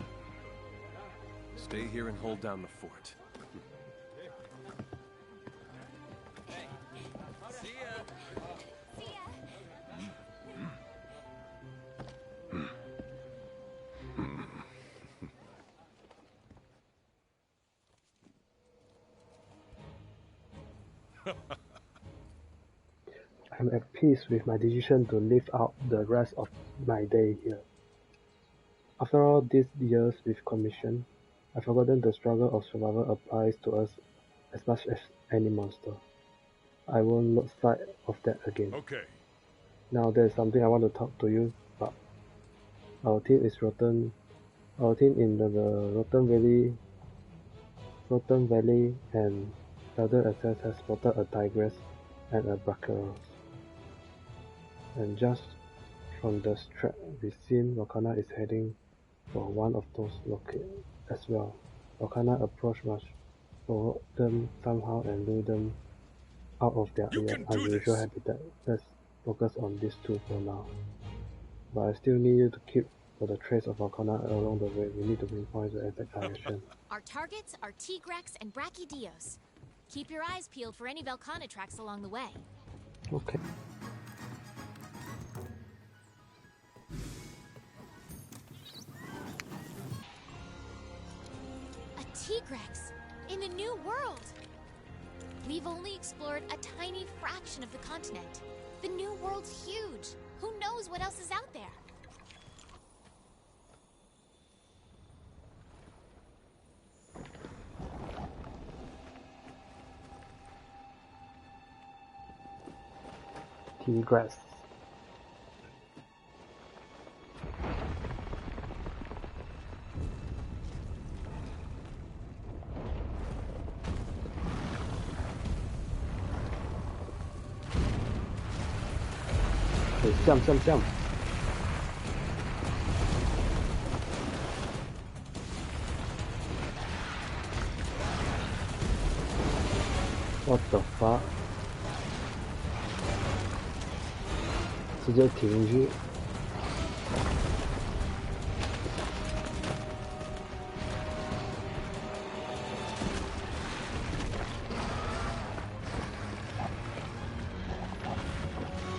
Stay here and hold down the fort. See ya. I'm at peace with my decision to live out the rest of my day here. After all these years with commission, I've forgotten the struggle of survival applies to us as much as any monster. I won't lose sight of that again. Okay. Now there's something I want to talk to you about. Our team is rotten. Our team in the Rotten Valley and Elder Access has spotted a tigress and a brachiosaurus. And just from the strat we've seen, Wakana is heading for one of those locations as well. Wakana approached much, provoke them somehow and lure them out of their unusual habitat. Let's focus on these two for now. But I still need you to keep for the trace of Wakana along the way. We need to pinpoint the exact direction. Our targets are Tigrex and Brachydios. Keep your eyes peeled for any Velkhana tracks along the way. Okay. A Tigrex in the New World! We've only explored a tiny fraction of the continent. The New World's huge. Who knows what else is out there? Tigress. Jump. What the fuck? 直接停进去。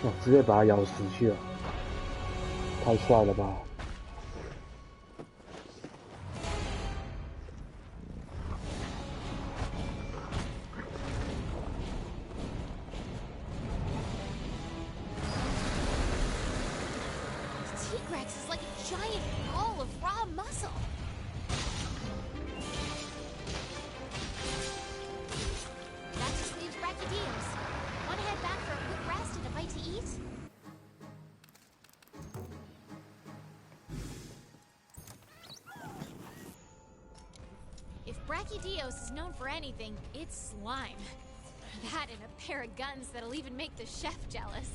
哦，直接把它咬死去了，太帅了吧！ If Brachydios is known for anything, it's slime. That and a pair of guns that'll even make the chef jealous.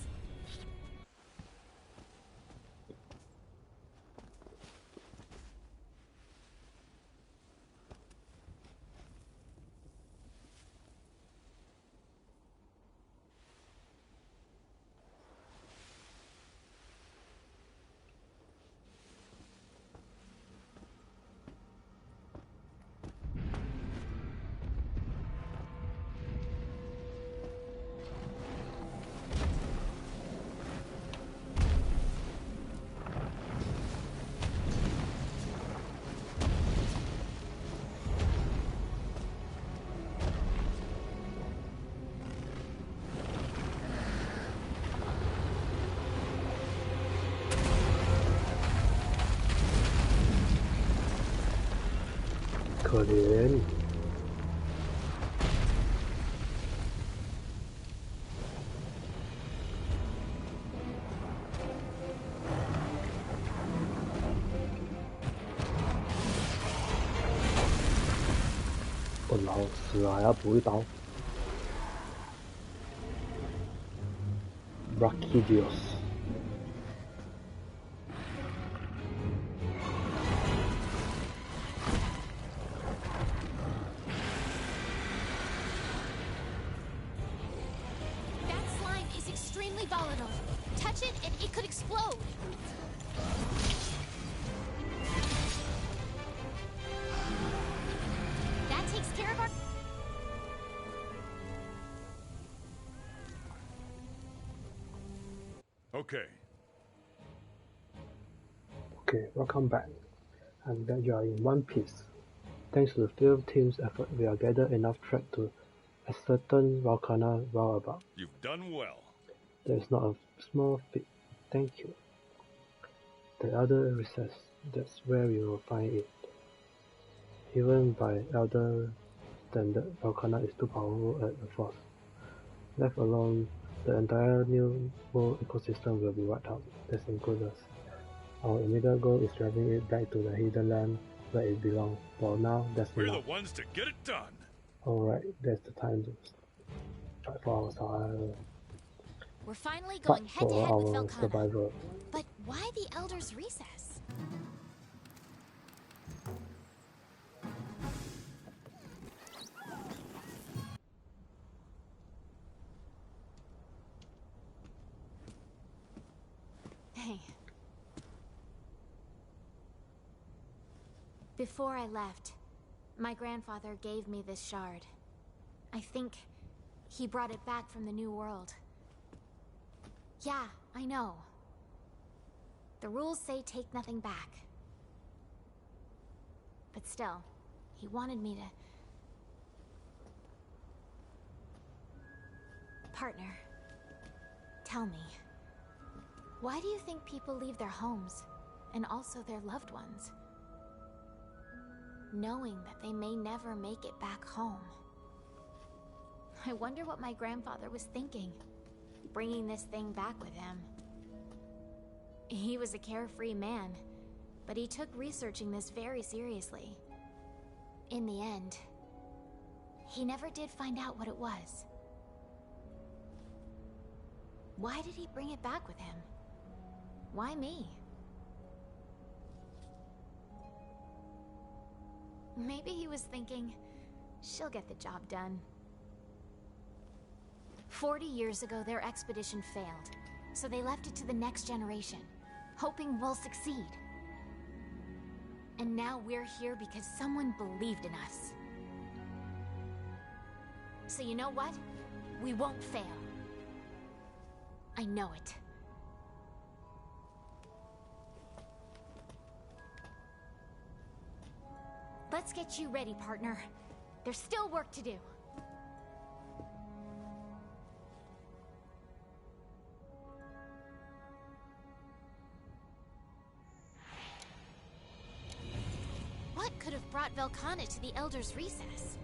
可怜。我老死了还要补一刀。Brachidios。Volatile. Touch it and it could explode. That takes care of our... Okay. Okay, welcome back. I'm glad you are in one piece. Thanks to the field team's effort, we have gathered enough track to ascertain Volcana whereabouts. You've done well. That is not a small feat. Thank you. The Elder Recess, that's where we will find it. Even by Elder standard, Volcana is too powerful at a force. Left alone, the entire new world ecosystem will be wiped out. That includes us. Our immediate goal is driving it back to the hidden land where it belongs. For now, that's We're enough. The ones to get it done. Alright, that's the time to fight for our We're finally going head to head with Volcana. Survival. But why the Elder's Recess? Hey. Before I left, my grandfather gave me this shard. I think he brought it back from the New World. Yeah, I know. The rules say take nothing back. But still, he wanted me to... Partner, tell me, why do you think people leave their homes, and also their loved ones, knowing that they may never make it back home? I wonder what my grandfather was thinking, bringing this thing back with him. He was a carefree man, but he took researching this very seriously. In the end, he never did find out what it was. Why did he bring it back with him? Why me? Maybe he was thinking, she'll get the job done. 40 years ago, their expedition failed, so they left it to the next generation, hoping we'll succeed. And now we're here because someone believed in us. So you know what? We won't fail. I know it. Let's get you ready, partner. There's still work to do. What could have brought Volcana to the Elder's Recess?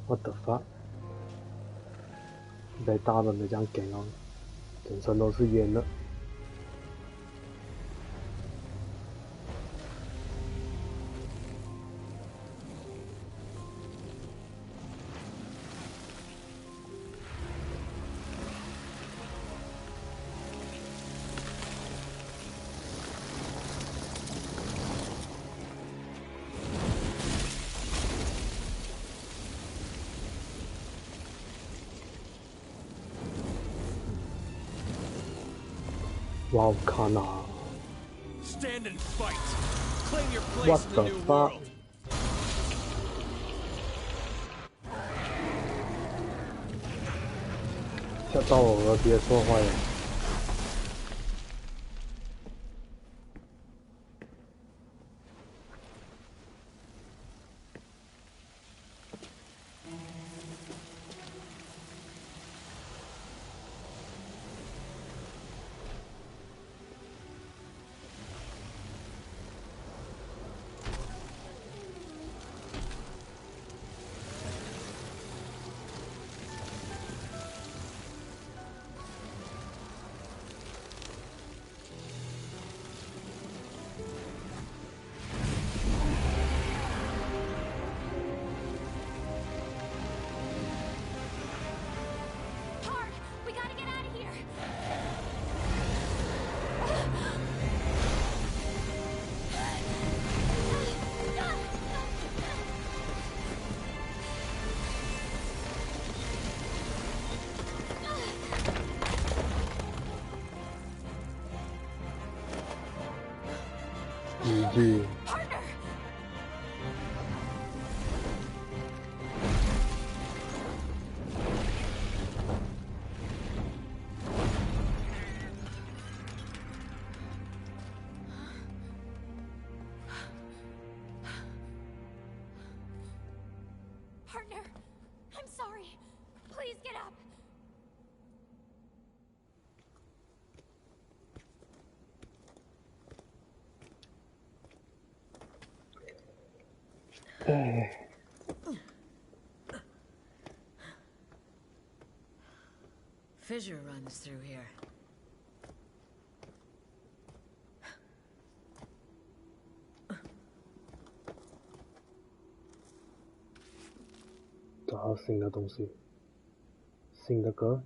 What the fuck？ 被打的没这样劲哦，整身都是烟了。Volcana. Stand and fight. Claim your place What in the the new fuck? world. 吓到我了，别说话呀！ GG. Partner, I'm sorry. Please get up. Fissure runs through here.找到新的东西，新的歌。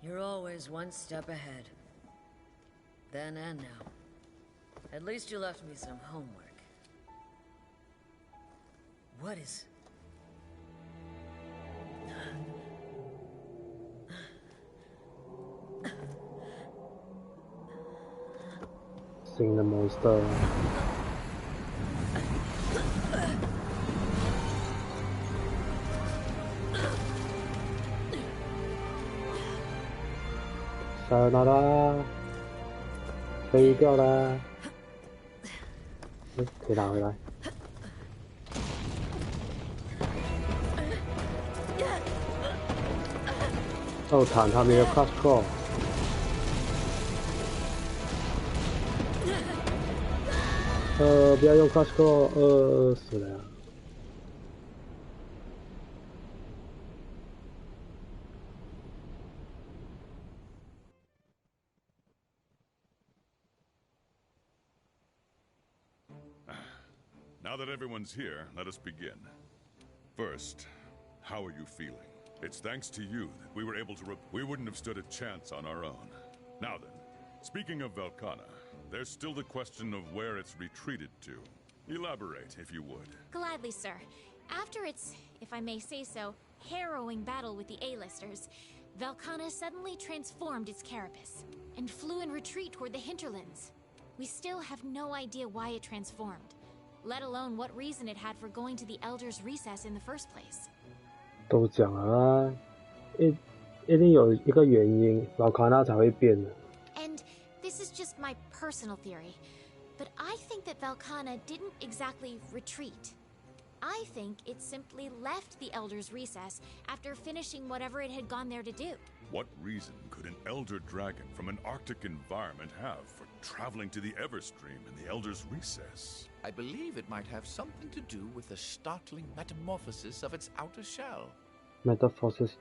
You're always one step ahead. Then and now. At least you left me some homework. What is...新的 monster。撒啦啦，飞掉啦！可以拿回来。哦，坦他没有 crash core。不要用 crash core，死了呀！ Now that everyone's here, let us begin. First, how are you feeling? It's thanks to you that we were able to we wouldn't have stood a chance on our own. Now then, speaking of Velkhana, there's still the question of where it's retreated to. Elaborate, if you would. Gladly, sir. After its, if I may say so, harrowing battle with the A-listers, Velkhana suddenly transformed its carapace and flew in retreat toward the hinterlands. We still have no idea why it transformed, let alone what reason it had for going to the Elder's Recess in the first place. 都讲了啊，一定有一个原因，老卡纳才会变的。 And this is just my personal theory, but I think that Velkhana didn't exactly retreat. I think it simply left the Elder's Recess after finishing whatever it had gone there to do. What reason could an Elder Dragon from an Arctic environment have for traveling to the Everstream in the Elder's Recess? I believe it might have something to do with the startling metamorphosis of its outer shell. Metamorphosis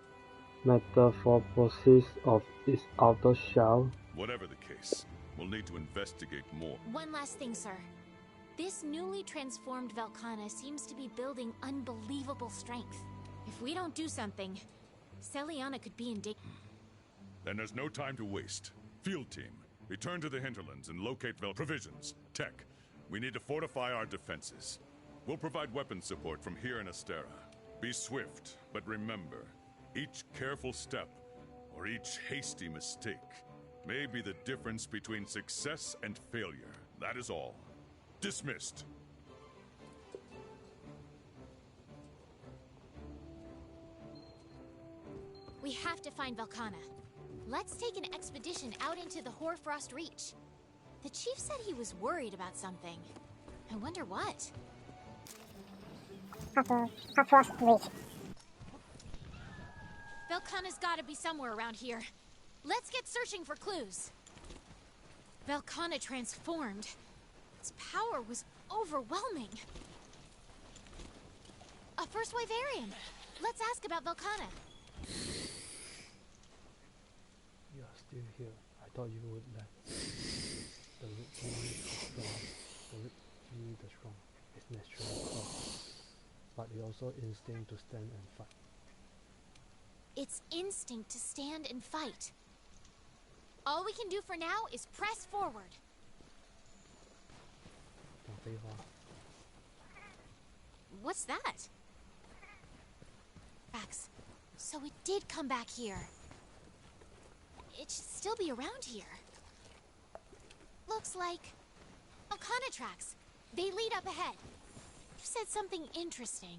of its outer shell. Whatever the case, we'll need to investigate more. One last thing, sir. This newly transformed Velkhana seems to be building unbelievable strength. If we don't do something, celiana could be in danger. Then there's no time to waste. Field team, return to the hinterlands and locate provisions. Tech, we need to fortify our defenses. We'll provide weapon support from here in Astera. Be swift, but remember, each careful step or each hasty mistake may be the difference between success and failure. That is all. Dismissed. We have to find Velkhana. Let's take an expedition out into the Hoarfrost Reach. The chief said he was worried about something. I wonder what. Hoarfrost Reach. Velkhana's gotta be somewhere around here. Let's get searching for clues. Velkhana transformed. Its power was overwhelming. A first Wyverian. Let's ask about Velkhana. You are still here. I thought you would let the strong is natural cause, but it also instinct to stand and fight. It's instinct to stand and fight. All we can do for now is press forward. 讲废话。 What's that? Tracks. So it did come back here. It should still be around here. Looks like Volcana tracks. They lead up ahead. You said something interesting.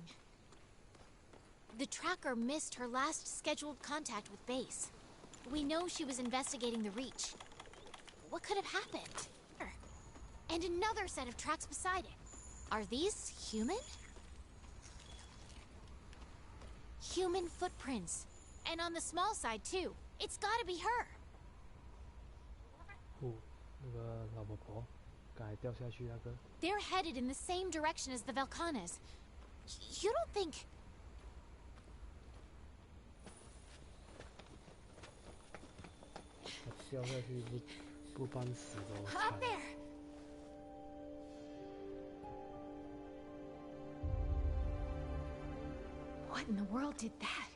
The tracker missed her last scheduled contact with base. We know she was investigating the Reach. What could have happened? And another set of tracks beside it. Are these human? Human footprints. And on the small side, too. It's gotta be her. 那个老婆婆，刚才掉下去那个。 They're headed in the same direction as the Velcanas. You don't think... 掉下去不搬死的。 Up there! What in the world did that?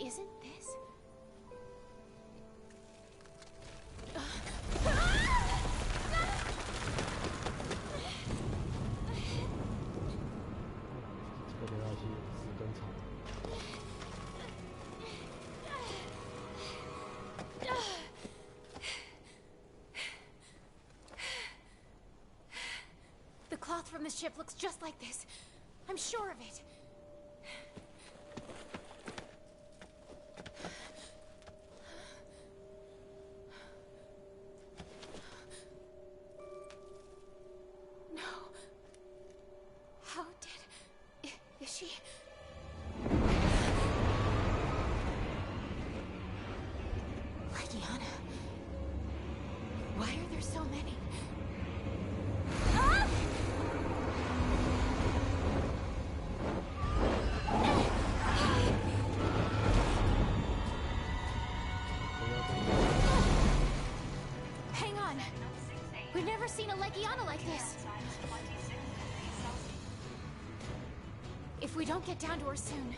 Isn't this? The cloth from the ship looks just like this. I'm sure of it. If we don't get down to her soon.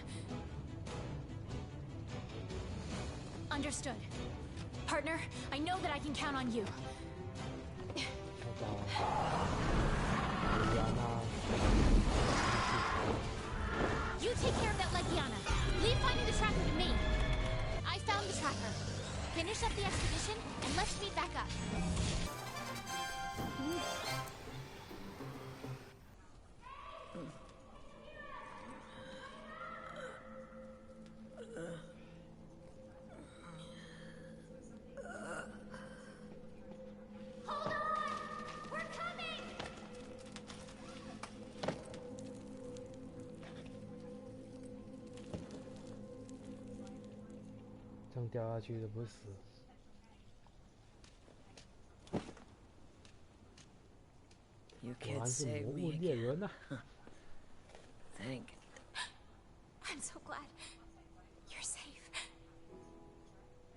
Understood. Partner, I know that I can count on you. You take care of that Legiana. Leave finding the tracker to me. I found the tracker. Finish up the expedition, and let's meet back up. Hold on! We're coming! 这样掉下去都不死。 You can't save me again. Thank. I'm so glad you're safe.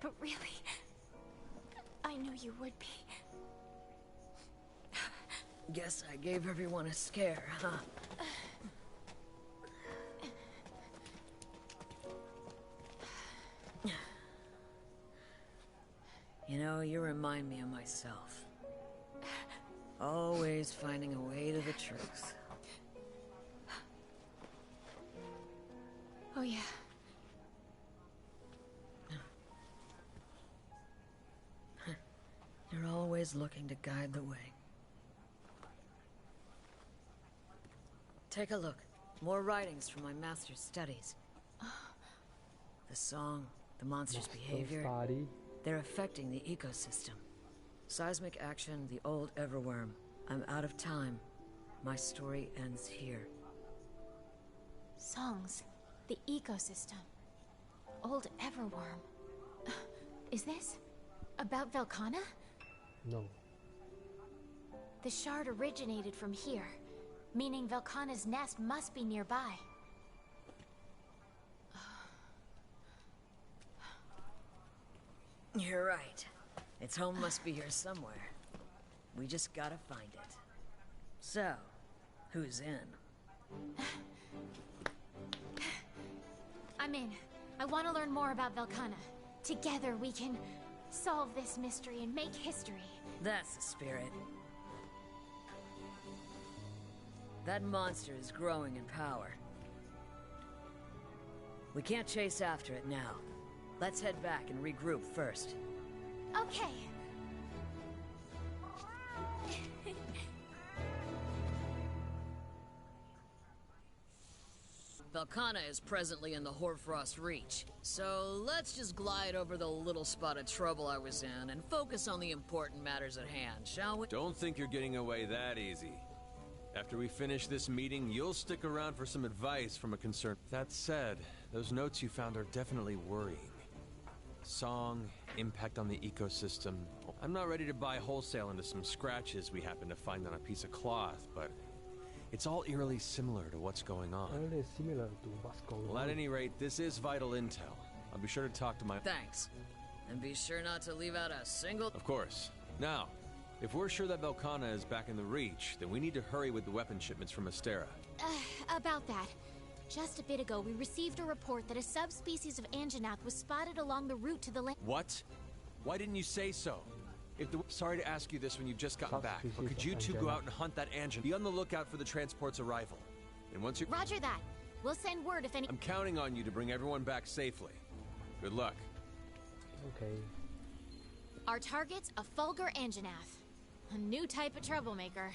But really, I knew you would be. Guess I gave everyone a scare, huh? You know, you remind me of myself. Always finding a way to the truth. Oh, yeah. You're always looking to guide the way. Take a look. More writings from my master's studies. The song, the monster's behavior, they're affecting the ecosystem. Seismic action, the old Everworm. I'm out of time. My story ends here. Songs, the ecosystem. Old Everworm. Is this about Velcana? No. The shard originated from here, meaning Velcana's nest must be nearby. You're right. Its home must be here somewhere. We just gotta find it. So, who's in? I'm in. I want to learn more about Velkhana. Together we can solve this mystery and make history. That's the spirit. That monster is growing in power. We can't chase after it now. Let's head back and regroup first. Okay. Velkhana is presently in the Hoarfrost Reach, so let's just glide over the little spot of trouble I was in and focus on the important matters at hand, shall we? Don't think you're getting away that easy. After we finish this meeting, you'll stick around for some advice from a concerned... That said, those notes you found are definitely worrying. Song, impact on the ecosystem. I'm not ready to buy wholesale into some scratches we happen to find on a piece of cloth, but it's all eerily similar to what's going on. Well, at any rate, this is vital intel. I'll be sure to talk to my... Thanks. And be sure not to leave out a single... Of course. Now, if we're sure that Velkhana is back in the Reach, then we need to hurry with the weapon shipments from Astera. About that. Just a bit ago, we received a report that a subspecies of Anjanath was spotted along the route to the land. What? Why didn't you say so? Sorry to ask you this when you've just gotten back, but could you two go out and hunt that Anjanath? Be on the lookout for the transport's arrival. And once you... Roger that. We'll send word if any... I'm counting on you to bring everyone back safely. Good luck. Okay. Our target's a Fulgur Anjanath. A new type of troublemaker.